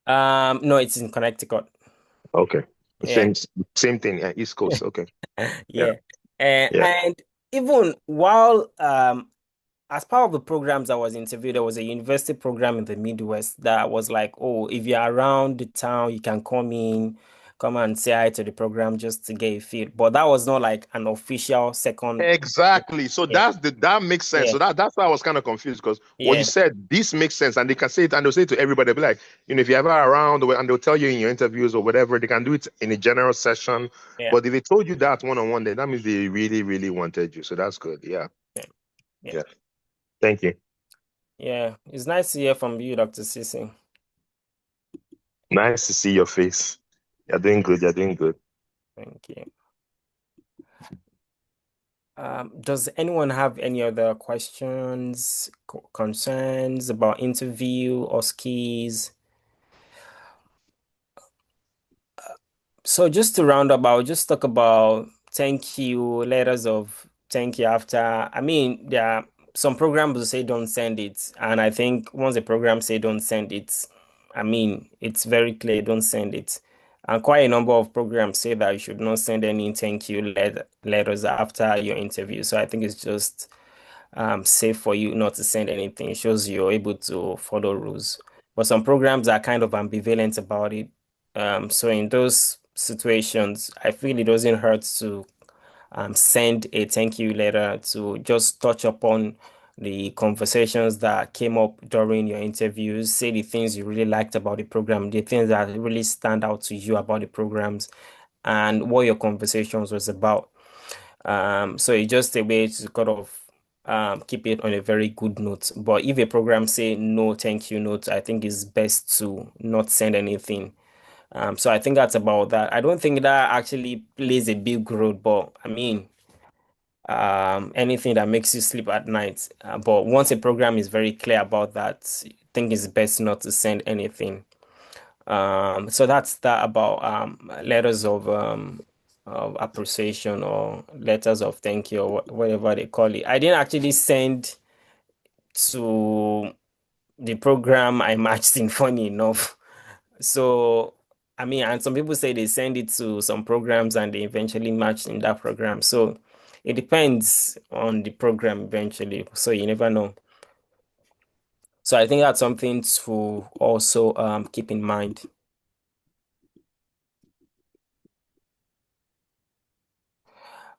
No, it's in Connecticut. Okay. Yeah. Same thing. Yeah, East Coast. Okay. Yeah. Yeah. And, Yeah. and even while as part of the programs I was interviewed, there was a university program in the Midwest that was like, oh, if you're around the town, you can come and say hi to the program just to get a feel. But that was not like an official second. Exactly. So Yeah, that makes sense. yeah, So that's why I was kind of confused because what you yeah, said, this makes sense, and they can say it, and they'll say it to everybody. They'll be like, if you're ever around, and they'll tell you in your interviews or whatever, they can do it in a general session. yeah, But if they told you that one on one, then that means they really, really wanted you. So that's good. Yeah. yeah, yeah. Yeah. Thank you. Yeah. It's nice to hear from you, Dr. Sisi. Nice to see your face. You're doing good. You're doing good. Thank you. Does anyone have any other questions, concerns about interview or skis? So just to round up, I'll just talk about thank you, letters of thank you after. I mean, there are some programs will say don't send it. And I think once the program say don't send it, I mean, it's very clear, don't send it. And quite a number of programs say that you should not send any thank you letters after your interview. So I think it's just safe for you not to send anything. It shows you're able to follow rules. But some programs are kind of ambivalent about it. So in those situations, I feel it doesn't hurt to send a thank you letter to just touch upon the conversations that came up during your interviews, say the things you really liked about the program, the things that really stand out to you about the programs, and what your conversations was about. So it's just a way to kind of keep it on a very good note. But if a program say no, thank you note, I think it's best to not send anything. So I think that's about that. I don't think that actually plays a big role, but I mean, anything that makes you sleep at night. But once a program is very clear about that, I think it's best not to send anything. So that's that about letters of appreciation or letters of thank you or whatever they call it. I didn't actually send to the program I matched in, funny enough. So, I mean, and some people say they send it to some programs and they eventually match in that program. So it depends on the program eventually. So you never know. So I think that's something to also keep in mind.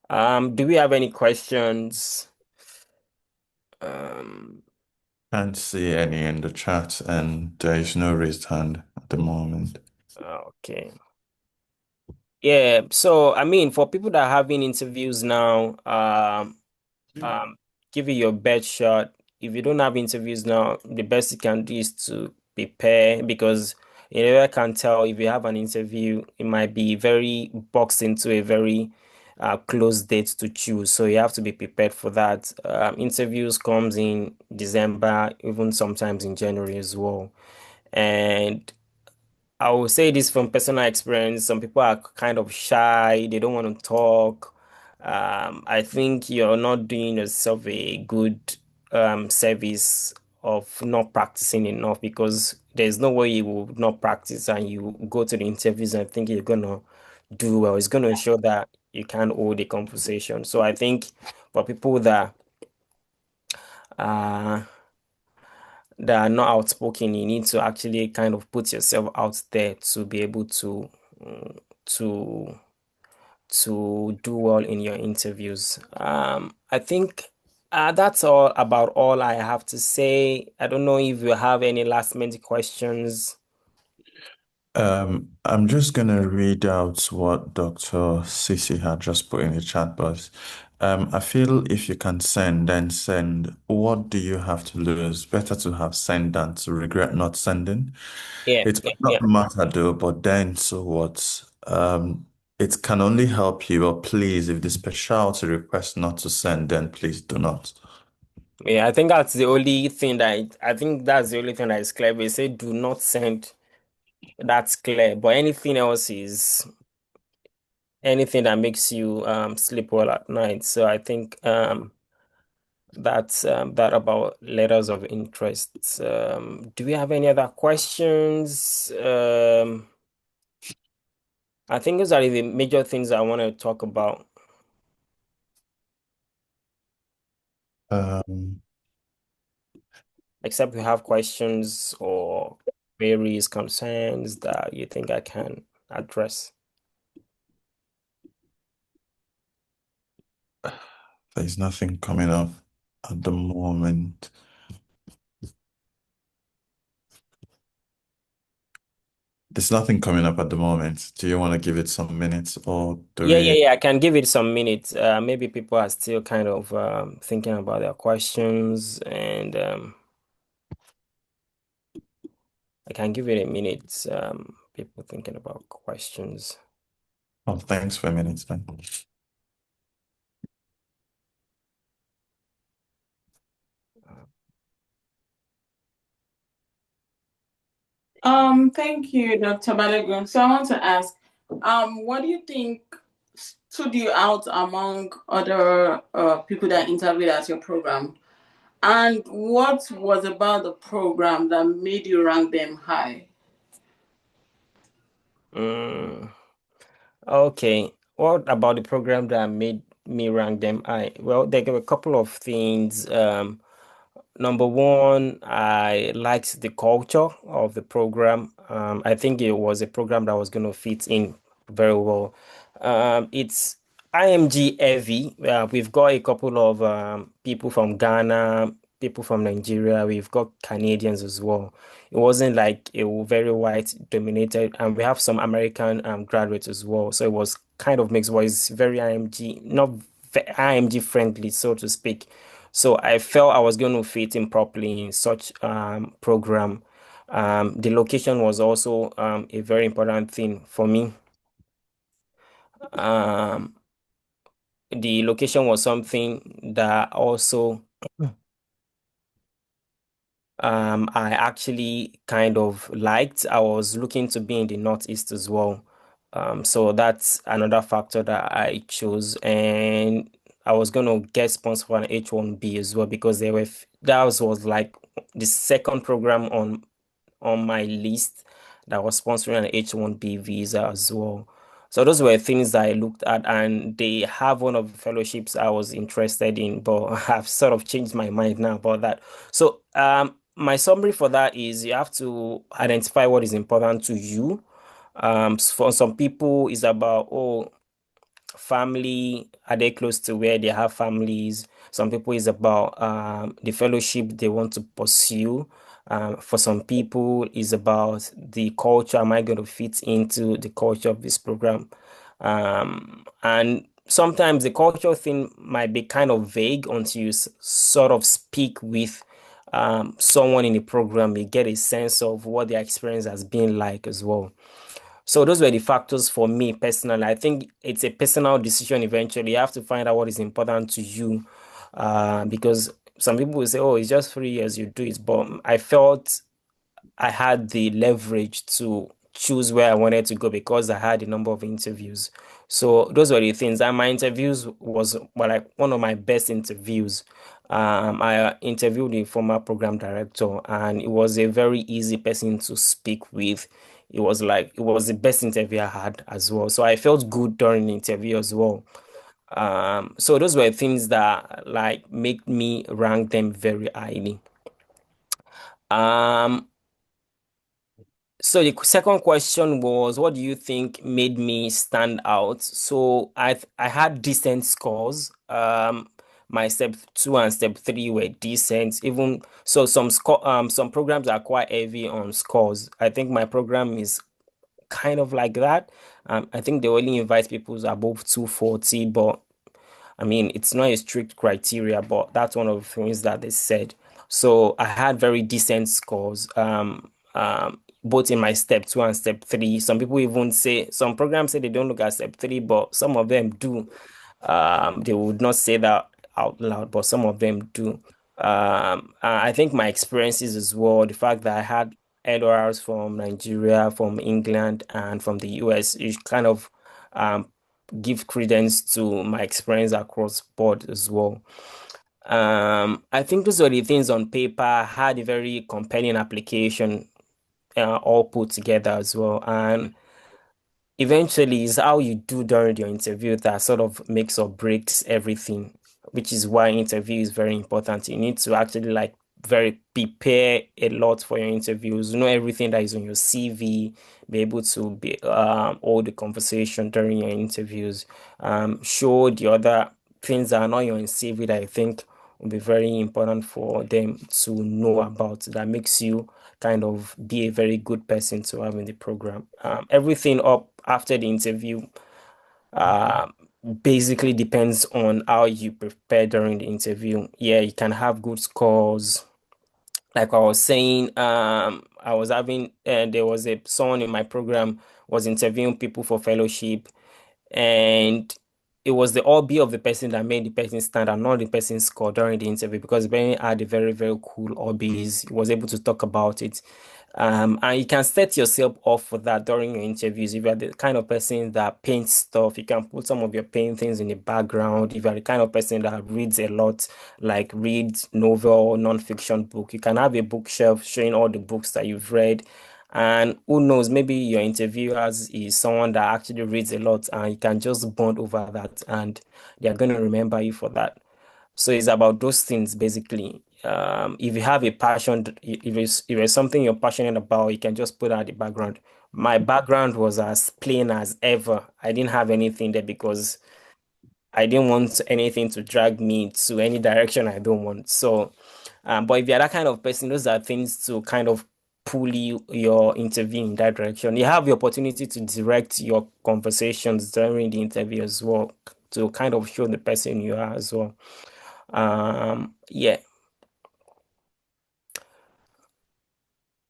Do we have any questions? Um, Can't see any in the chat, and there is no raised hand at the moment. okay. Yeah, so I mean, for people that are having interviews now, give it your best shot. If you don't have interviews now, the best you can do is to prepare because you never can tell if you have an interview, it might be very boxed into a very close date to choose. So you have to be prepared for that. Interviews comes in December, even sometimes in January as well. And I will say this from personal experience. Some people are kind of shy, they don't want to talk. I think you're not doing yourself a good service of not practicing enough because there's no way you will not practice and you go to the interviews and think you're gonna do well. It's gonna show that you can't hold a conversation. So I think for people uh, that are not outspoken, you need to actually kind of put yourself out there to be able mm, to to do well in your interviews. I think that's all I have to say. I don't know if you have any last minute questions. I'm just gonna read out what Dr. Sisi had just put in the chat box. I feel if you can send, then send. What do you have to lose? Better to have sent than to regret not sending. Yeah, It yeah, does not yeah. matter though, but then so what? It can only help you, but please, if the specialty requests not to send, then please do not. Yeah, I think that's the only thing I think that's the only thing that is clear. They say do not send. That's clear, but anything else is anything that makes you sleep well at night. So I think that's that about letters of interest. Do we have any other questions? I think those are the major things I want to talk about. Um, Except you have questions or queries, concerns that you think I can address. there's nothing coming up at the moment. There's nothing coming up at the moment. Do you want to give it some minutes or do we? Yeah. I can give it some minutes. Maybe people are still kind of thinking about their questions, and I can give it a minute. People thinking about questions. Oh, thanks for a minute then. Thank you, Dr. Balogun. So I want to ask, what do you think stood you out among other people that interviewed at your program? And what was about the program that made you rank them high? Mm, okay. What about the program that made me rank them high? Well, there were a couple of things. Number one, I liked the culture of the program. I think it was a program that was going to fit in very well. It's IMG heavy. We've got a couple of people from Ghana, people from Nigeria. We've got Canadians as well. It wasn't like a very white dominated, and we have some American graduates as well. So it was kind of mixed. Was very IMG, not IMG friendly, so to speak, So I felt I was going to fit in properly in such program. The location was also a very important thing for me. Um, the location was something that also I actually kind of liked. I was looking to be in the Northeast as well. So that's another factor that I chose. And I was going to get sponsored for an H1B as well because that was like the second program on my list that was sponsoring an H1B visa as well. So those were things that I looked at, and they have one of the fellowships I was interested in, but I've sort of changed my mind now about that. So my summary for that is you have to identify what is important to you. For some people, it's about, oh, family, are they close to where they have families? Some people is about the fellowship they want to pursue. For some people is about the culture. Am I going to fit into the culture of this program? And sometimes the culture thing might be kind of vague until you sort of speak with someone in the program. You get a sense of what their experience has been like as well. So those were the factors for me personally. I think it's a personal decision eventually. You have to find out what is important to you. Because some people will say, oh, it's just 3 years, you do it. But I felt I had the leverage to choose where I wanted to go because I had a number of interviews. So those were the things. And my interviews was like one of my best interviews. I interviewed the former program director, and it was a very easy person to speak with. It was the best interview I had as well. So I felt good during the interview as well. So those were things that like make me rank them very highly. Um, So the second question was, what do you think made me stand out? So I had decent scores. My step two and step three were decent. Even so, some programs are quite heavy on scores. I think my program is kind of like that. I think they only invite people who's above 240, but I mean, it's not a strict criteria, but that's one of the things that they said. So I had very decent scores, both in my step two and step three. Some people even say, some programs say they don't look at step three, but some of them do. They would not say that out loud, but some of them do. I think my experiences as well, the fact that I had LORs from Nigeria, from England, and from the US, it kind of um, give credence to my experience across board as well. I think those are the things on paper. I had a very compelling application all put together as well. And eventually, it's how you do during your interview that sort of makes or breaks everything, which is why interview is very important. You need to actually like very prepare a lot for your interviews, know everything that is on your CV, be able to be hold the conversation during your interviews, show the other things that are not on your CV that I think will be very important for them to know about that makes you kind of be a very good person to have in the program. Everything up after the interview uh, basically depends on how you prepare during the interview. Yeah, you can have good scores. Like I was saying, I was having, there was someone in my program was interviewing people for fellowship, and it was the hobby of the person that made the person stand and not the person's score during the interview because Ben had a very, very cool hobbies. He was able to talk about it. And you can set yourself off for that during your interviews. If you're the kind of person that paints stuff, you can put some of your paintings in the background. If you're the kind of person that reads a lot, like reads novel, non-fiction book, you can have a bookshelf showing all the books that you've read. And who knows, maybe your interviewers is someone that actually reads a lot and you can just bond over that and they're going to remember you for that. So it's about those things basically. If you have a passion, if it's something you're passionate about, you can just put out the background. My background was as plain as ever. I didn't have anything there because I didn't want anything to drag me to any direction I don't want. So, but if you're that kind of person, those are things to kind of pull your interview in that direction. You have the opportunity to direct your conversations during the interview as well, to kind of show the person you are as well. Yeah.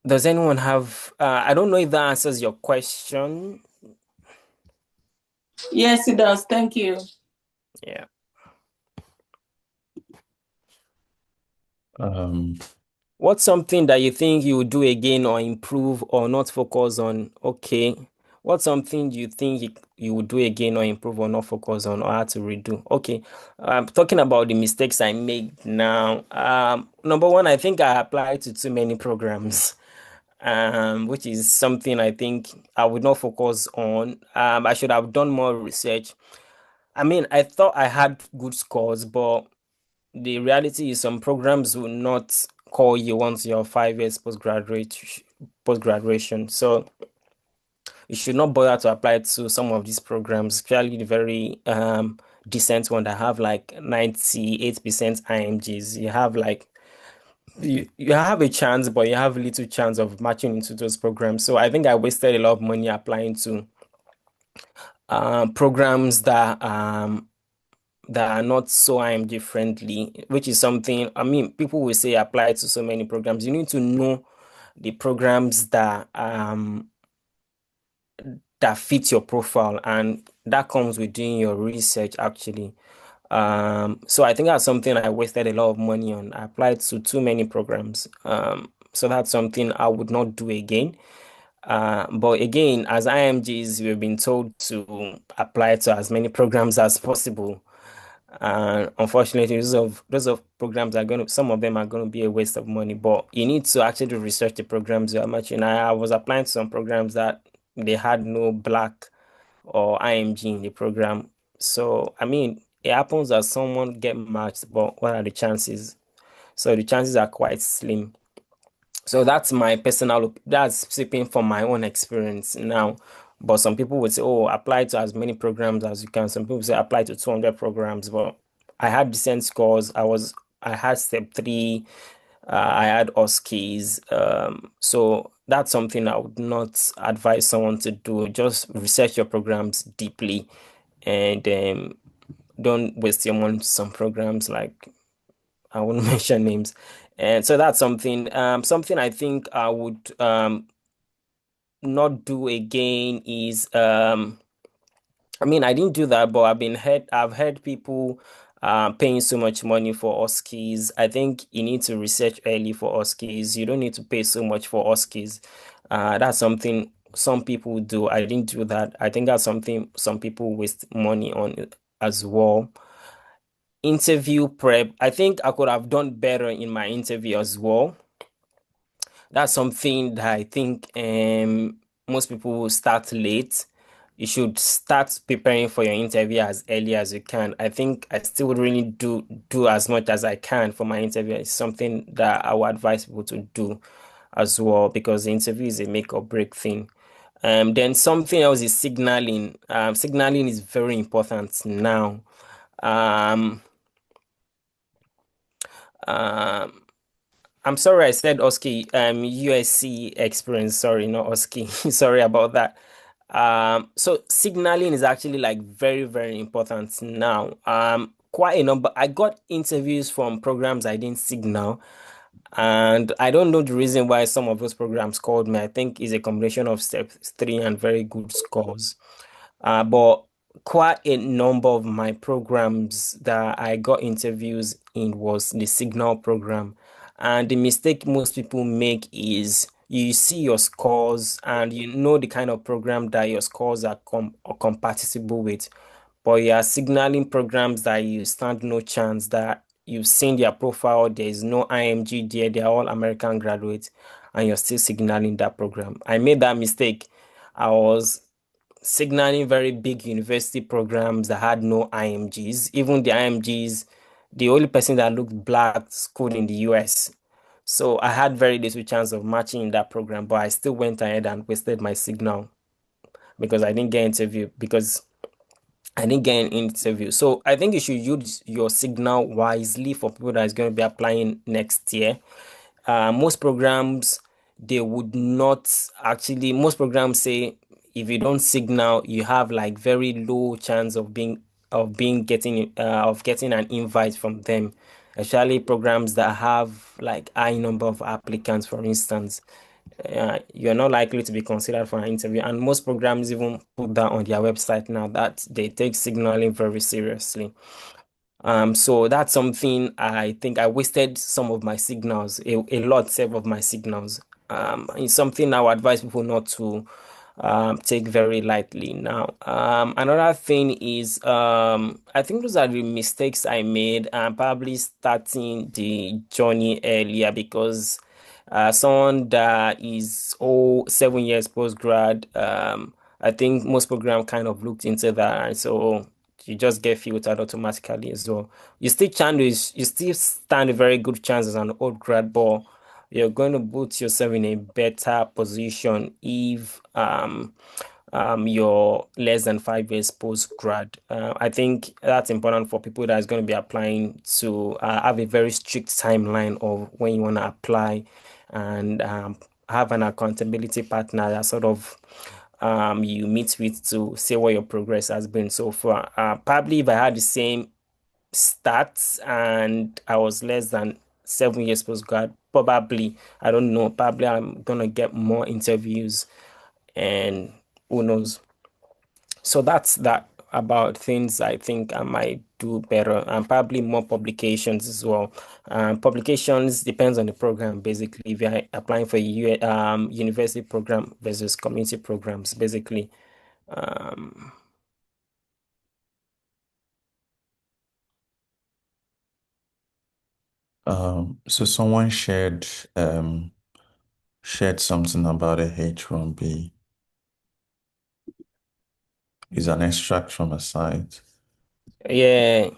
Does anyone have, I don't know if that answers your question. Yes, it does. Thank you. Yeah. What's something that you think you would do again or improve or not focus on? Okay. What's something you think you would do again or improve or not focus on or have to redo? Okay. I'm talking about the mistakes I made now. Number one, I think I applied to too many programs, which is something I think I would not focus on. I should have done more research. I mean, I thought I had good scores, but the reality is some programs will not call you once you're 5 years post graduation. So you should not bother to apply to some of these programs, especially the very decent one that have like 98% IMGs. You have like you have a chance, but you have little chance of matching into those programs. So I think I wasted a lot of money applying to programs that are not so IMG friendly, which is something, I mean, people will say apply to so many programs. You need to know the programs that fit your profile, and that comes with doing your research actually. So I think that's something I wasted a lot of money on. I applied to too many programs. So that's something I would not do again. But again, as IMGs, we've been told to apply to as many programs as possible. And unfortunately, those of programs are going to, some of them are going to be a waste of money. But you need to actually research the programs you are matching. I was applying to some programs that they had no black or IMG in the program. So I mean, it happens that someone get matched, but what are the chances? So the chances are quite slim. So that's my that's speaking from my own experience now. But some people would say, oh, apply to as many programs as you can. Some people say apply to 200 programs. But I had decent scores. I had step three. I had USCEs. So that's something I would not advise someone to do. Just research your programs deeply and don't waste your money to some programs like I won't mention names. And so that's something I think I would not do again is I mean I didn't do that, but I've heard people paying so much money for USCEs. I think you need to research early for USCEs. You don't need to pay so much for USCEs. That's something some people do. I didn't do that. I think that's something some people waste money on as well. Interview prep. I think I could have done better in my interview as well. That's something that I think most people will start late. You should start preparing for your interview as early as you can. I think I still really do as much as I can for my interview. It's something that I would advise people to do as well because the interview is a make or break thing. Then something else is signaling. Signaling is very important now. Um, um, I'm sorry I said OSCE, USC experience. Sorry, not OSCE. Sorry about that. So signaling is actually like very, very important now. Quite a number. I got interviews from programs I didn't signal, and I don't know the reason why some of those programs called me. I think it's a combination of step three and very good scores. But quite a number of my programs that I got interviews in was the Signal program. And the mistake most people make is you see your scores and you know the kind of program that your scores are compatible with, but you are signaling programs that you stand no chance, that you've seen their profile, there is no IMG there, they're all American graduates, and you're still signaling that program. I made that mistake. I was signaling very big university programs that had no IMGs. Even the IMGs, the only person that looked black schooled in the US. So I had very little chance of matching in that program, but I still went ahead and wasted my signal because I didn't get an interview. So I think you should use your signal wisely for people that is going to be applying next year. Most programs, they would not actually, most programs say if you don't signal, you have like very low chance of being of getting an invite from them, especially programs that have like high number of applicants, for instance. You're not likely to be considered for an interview, and most programs even put that on their website now that they take signaling very seriously. So that's something I think I wasted some of my signals, a lot save of my signals. It's something I would advise people not to take very lightly now. Another thing is I think those are the mistakes I made. Probably starting the journey earlier because someone that is 7 years post grad, I think most program kind of looked into that, and so you just get filtered automatically as well. You still stand a very good chance as an old grad, but you're going to put yourself in a better position if you're less than 5 years post grad. I think that's important for people that is going to be applying to have a very strict timeline of when you want to apply and have an accountability partner that sort of you meet with to see what your progress has been so far. Probably if I had the same stats and I was less than 7 years postgrad, probably, I don't know, probably I'm gonna get more interviews and who knows. So that's that about things I think I might do better and probably more publications as well. Publications depends on the program basically. If you're applying for a university program versus community programs, basically. Um, So someone shared something about a H1B. Is an extract from a site. yeah,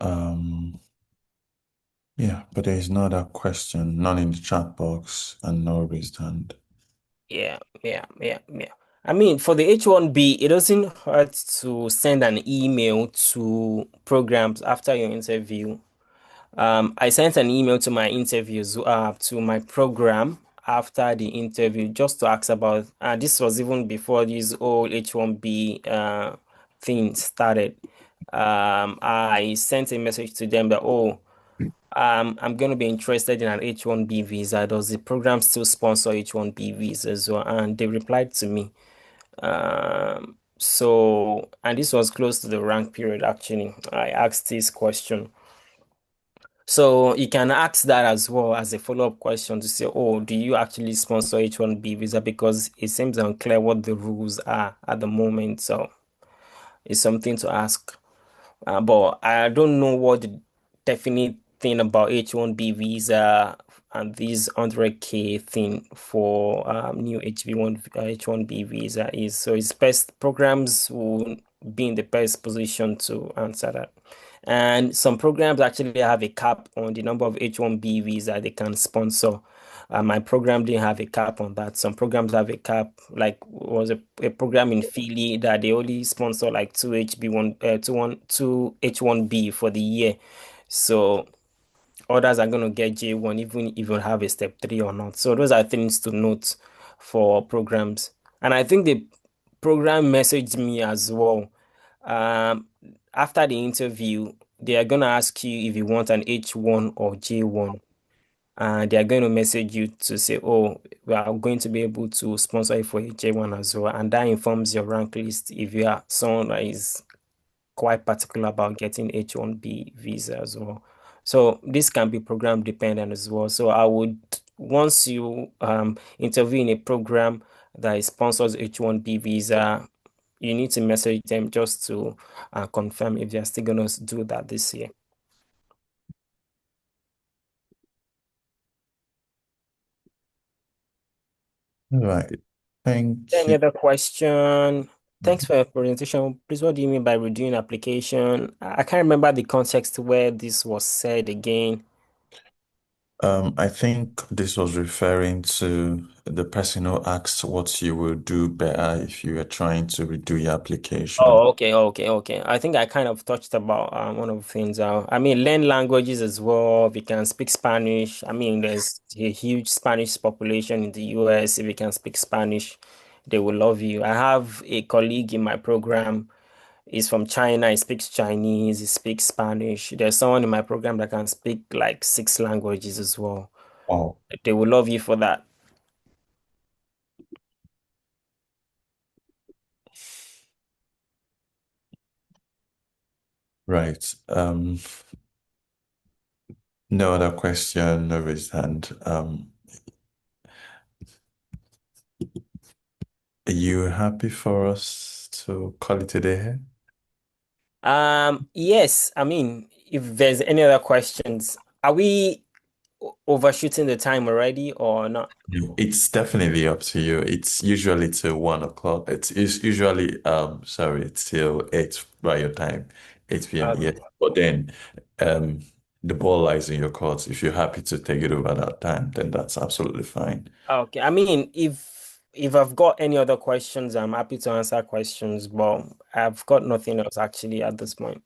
Um, yeah, but there is no other question, none in the chat box, and no raised hand. yeah. I mean, for the H1B, it doesn't hurt to send an email to programs after your interview. I sent an email to my interviews, to my program after the interview, just to ask about. This was even before this whole H1B thing started. I sent a message to them that, oh, I'm going to be interested in an H1B visa. Does the program still sponsor H1B visas as well? And they replied to me. And this was close to the rank period, actually. I asked this question. So you can ask that as well as a follow-up question to say, oh, do you actually sponsor H1B visa? Because it seems unclear what the rules are at the moment. So it's something to ask. But I don't know what the definite thing about H1B visa and this 100K thing for new H1B visa is. So it's best programs will be in the best position to answer that. And some programs actually have a cap on the number of H1B visa they can sponsor. My program didn't have a cap on that. Some programs have a cap, like was a program in Philly that they only sponsor like two H1B for the year. So others are gonna get J1 even if you have a step three or not. So those are things to note for programs. And I think the program messaged me as well. Um, After the interview, they are gonna ask you if you want an H1 or J1. And they are going to message you to say, oh, we are going to be able to sponsor you for a J1 as well. And that informs your rank list if you are someone that is quite particular about getting H1B visa as well. So this can be program dependent as well. So I would, once you interview in a program that sponsors H1B visa, you need to message them just to confirm if they're still going to do that this year. All right. Thank Any you. other question? Thanks for your presentation. Please, what do you mean by redoing application? I can't remember the context where this was said again. I think this was referring to the person who asked what you would do better if you were trying to redo your application. Oh, okay. I think I kind of touched about one of the things. I mean, learn languages as well. We can speak Spanish. I mean, there's a huge Spanish population in the US. If we can speak Spanish, they will love you. I have a colleague in my program. He's from China. He speaks Chinese. He speaks Spanish. There's someone in my program that can speak like 6 languages as well. Oh, They will love you for that. right. No other question, no raised hand. Are you happy for us to call it a day here? Yes. I mean, if there's any other questions, are we overshooting the time already or not? No, it's definitely up to you. It's usually till 1 o'clock. It's usually sorry, till 8 by your time, 8 p.m. Okay. Yes. But then um the ball lies in your court. If you're happy to take it over that time, then that's absolutely fine. Okay. I mean, if I've got any other questions, I'm happy to answer questions, but I've got nothing else actually at this point.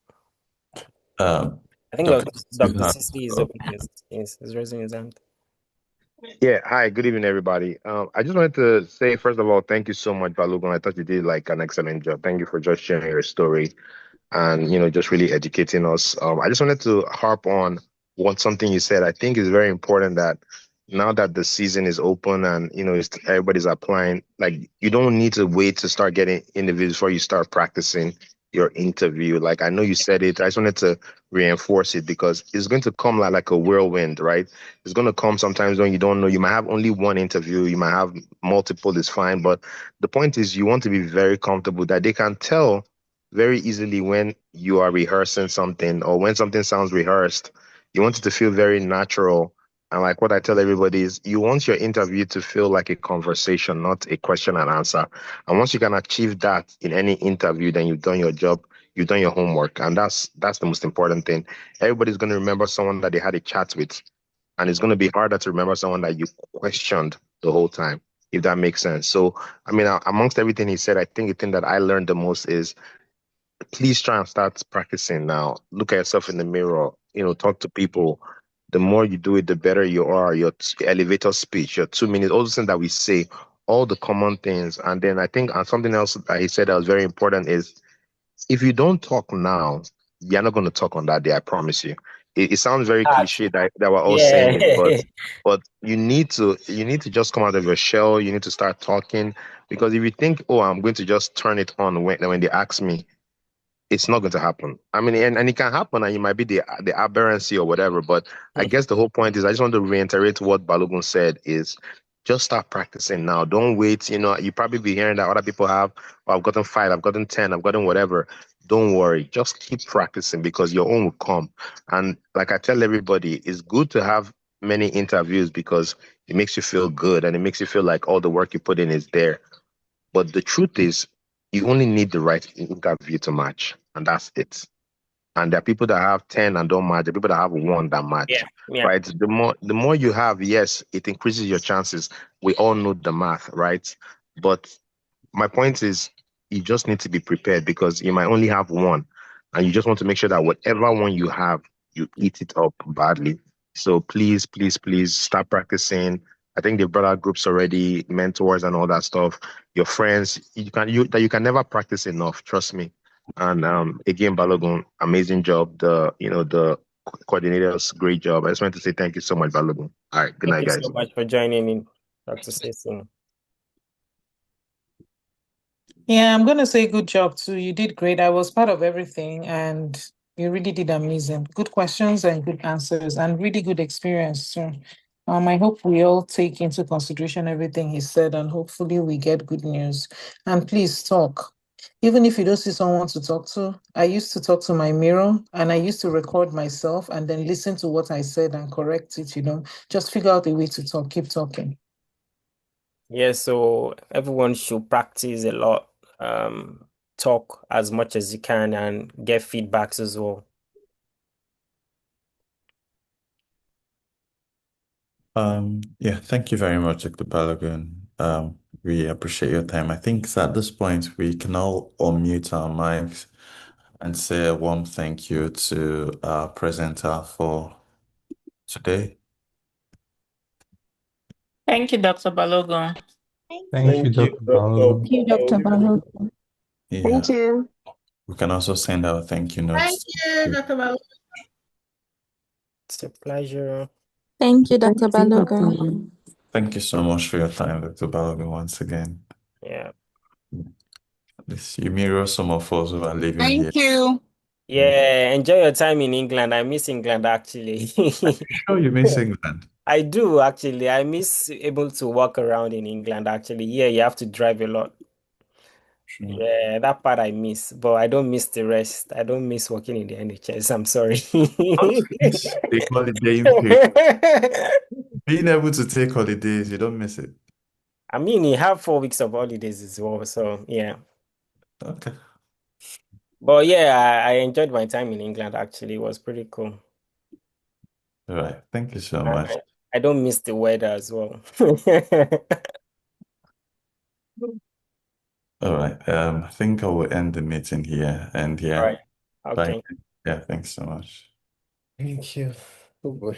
Um I think Dr. Dr. Susan, Sisi is open. Is raising his hand. Yeah, hi, good evening, everybody. I just wanted to say, first of all, thank you so much, Balogun. I thought you did like an excellent job. Thank you for just sharing your story and just really educating us. I just wanted to harp on something you said. I think is very important that now that the season is open and everybody's applying, like you don't need to wait to start getting interviews before you start practicing your interview. Like I know you said it, I just wanted to reinforce it because it's going to come like a whirlwind, right? It's going to come sometimes when you don't know. You might have only one interview, you might have multiple, is fine. But the point is you want to be very comfortable that they can tell very easily when you are rehearsing something or when something sounds rehearsed. You want it to feel very natural. And like what I tell everybody is you want your interview to feel like a conversation, not a question and answer. And once you can achieve that in any interview, then you've done your job, you've done your homework. And that's the most important thing. Everybody's going to remember someone that they had a chat with. And it's going to be harder to remember someone that you questioned the whole time, if that makes sense. So, I mean, amongst everything he said, I think the thing that I learned the most is please try and start practicing now. Look at yourself in the mirror, talk to people. The more you do it, the better you are. Your elevator speech, your 2 minutes, all the things that we say, all the common things. And then I think something else that he said that was very important is if you don't talk now, you're not going to talk on that day. I promise you. It sounds very cliche that we're all saying it, but Yeah. you need to just come out of your shell. You need to start talking because if you think, oh, I'm going to just turn it on when they ask me, it's not going to happen. I mean, and it can happen, and you might be the aberrancy or whatever. But I guess the whole point is, I just want to reiterate what Balogun said: is just start practicing now. Don't wait. You probably be hearing that other people have, oh, I've gotten 5, I've gotten 10, I've gotten whatever. Don't worry. Just keep practicing because your own will come. And like I tell everybody, it's good to have many interviews because it makes you feel good and it makes you feel like all the work you put in is there. But the truth is, you only need the right interview to match, and that's it. And there are people that have 10 and don't match, there are people that have one that match, Yeah. right? The more you have, yes, it increases your chances. We all know the math, right? But my point is, you just need to be prepared because you might only have one, and you just want to make sure that whatever one you have, you eat it up badly. So please, please, please start practicing. I think they've brought out groups already, mentors and all that stuff. Your friends, you can never practice enough. Trust me. And again, Balogun, amazing job. The coordinators, great job. I just want to say thank you so much, Balogun. All right, good Thank night, you so guys. much for joining in, Dr. Sisi. Yeah, I'm gonna say good job too. You did great. I was part of everything and you really did amazing. Good questions and good answers and really good experience. So I hope we all take into consideration everything he said and hopefully we get good news. And please talk. Even if you don't see someone to talk to, I used to talk to my mirror and I used to record myself and then listen to what I said and correct it. Just figure out a way to talk, keep talking. Yeah, so everyone should practice a lot, talk as much as you can and get feedbacks as well. Yeah, thank you very much, Dr. Balogun. We appreciate your time. I think at this point we can all unmute our mics and say a warm thank you to our presenter for today. Thank you, Dr. Balogun. Thank you, Dr. Balogun. Thank you, Dr. Balogun. Yeah. Thank you. We can also send our thank you Thank notes. you, Dr. Balogun. It's a pleasure. Thank you, Dr. Balogun. Thank you so much for your time, Dr. Balogun, once again. Yeah. You mirror some of us who are living here. Thank you. Yeah, enjoy your time in England. I miss England actually. Sure, you miss England. I do actually. I miss able to walk around in England actually. Yeah, you have to drive a lot. Sure. Yeah, that part I miss, but I don't miss the rest. I don't miss working in the NHS. I'm sorry. Don't miss the holiday period. Being able to take holidays, you don't miss it. I mean, you have 4 weeks of holidays as well, so yeah. Okay. But yeah, I enjoyed my time in England actually. It was pretty cool. All right. Thank you so much. I don't miss the weather as well. All right. I think I will end the meeting here. And All yeah, right. bye. Okay. Yeah, thanks so much. Thank you. Oh boy.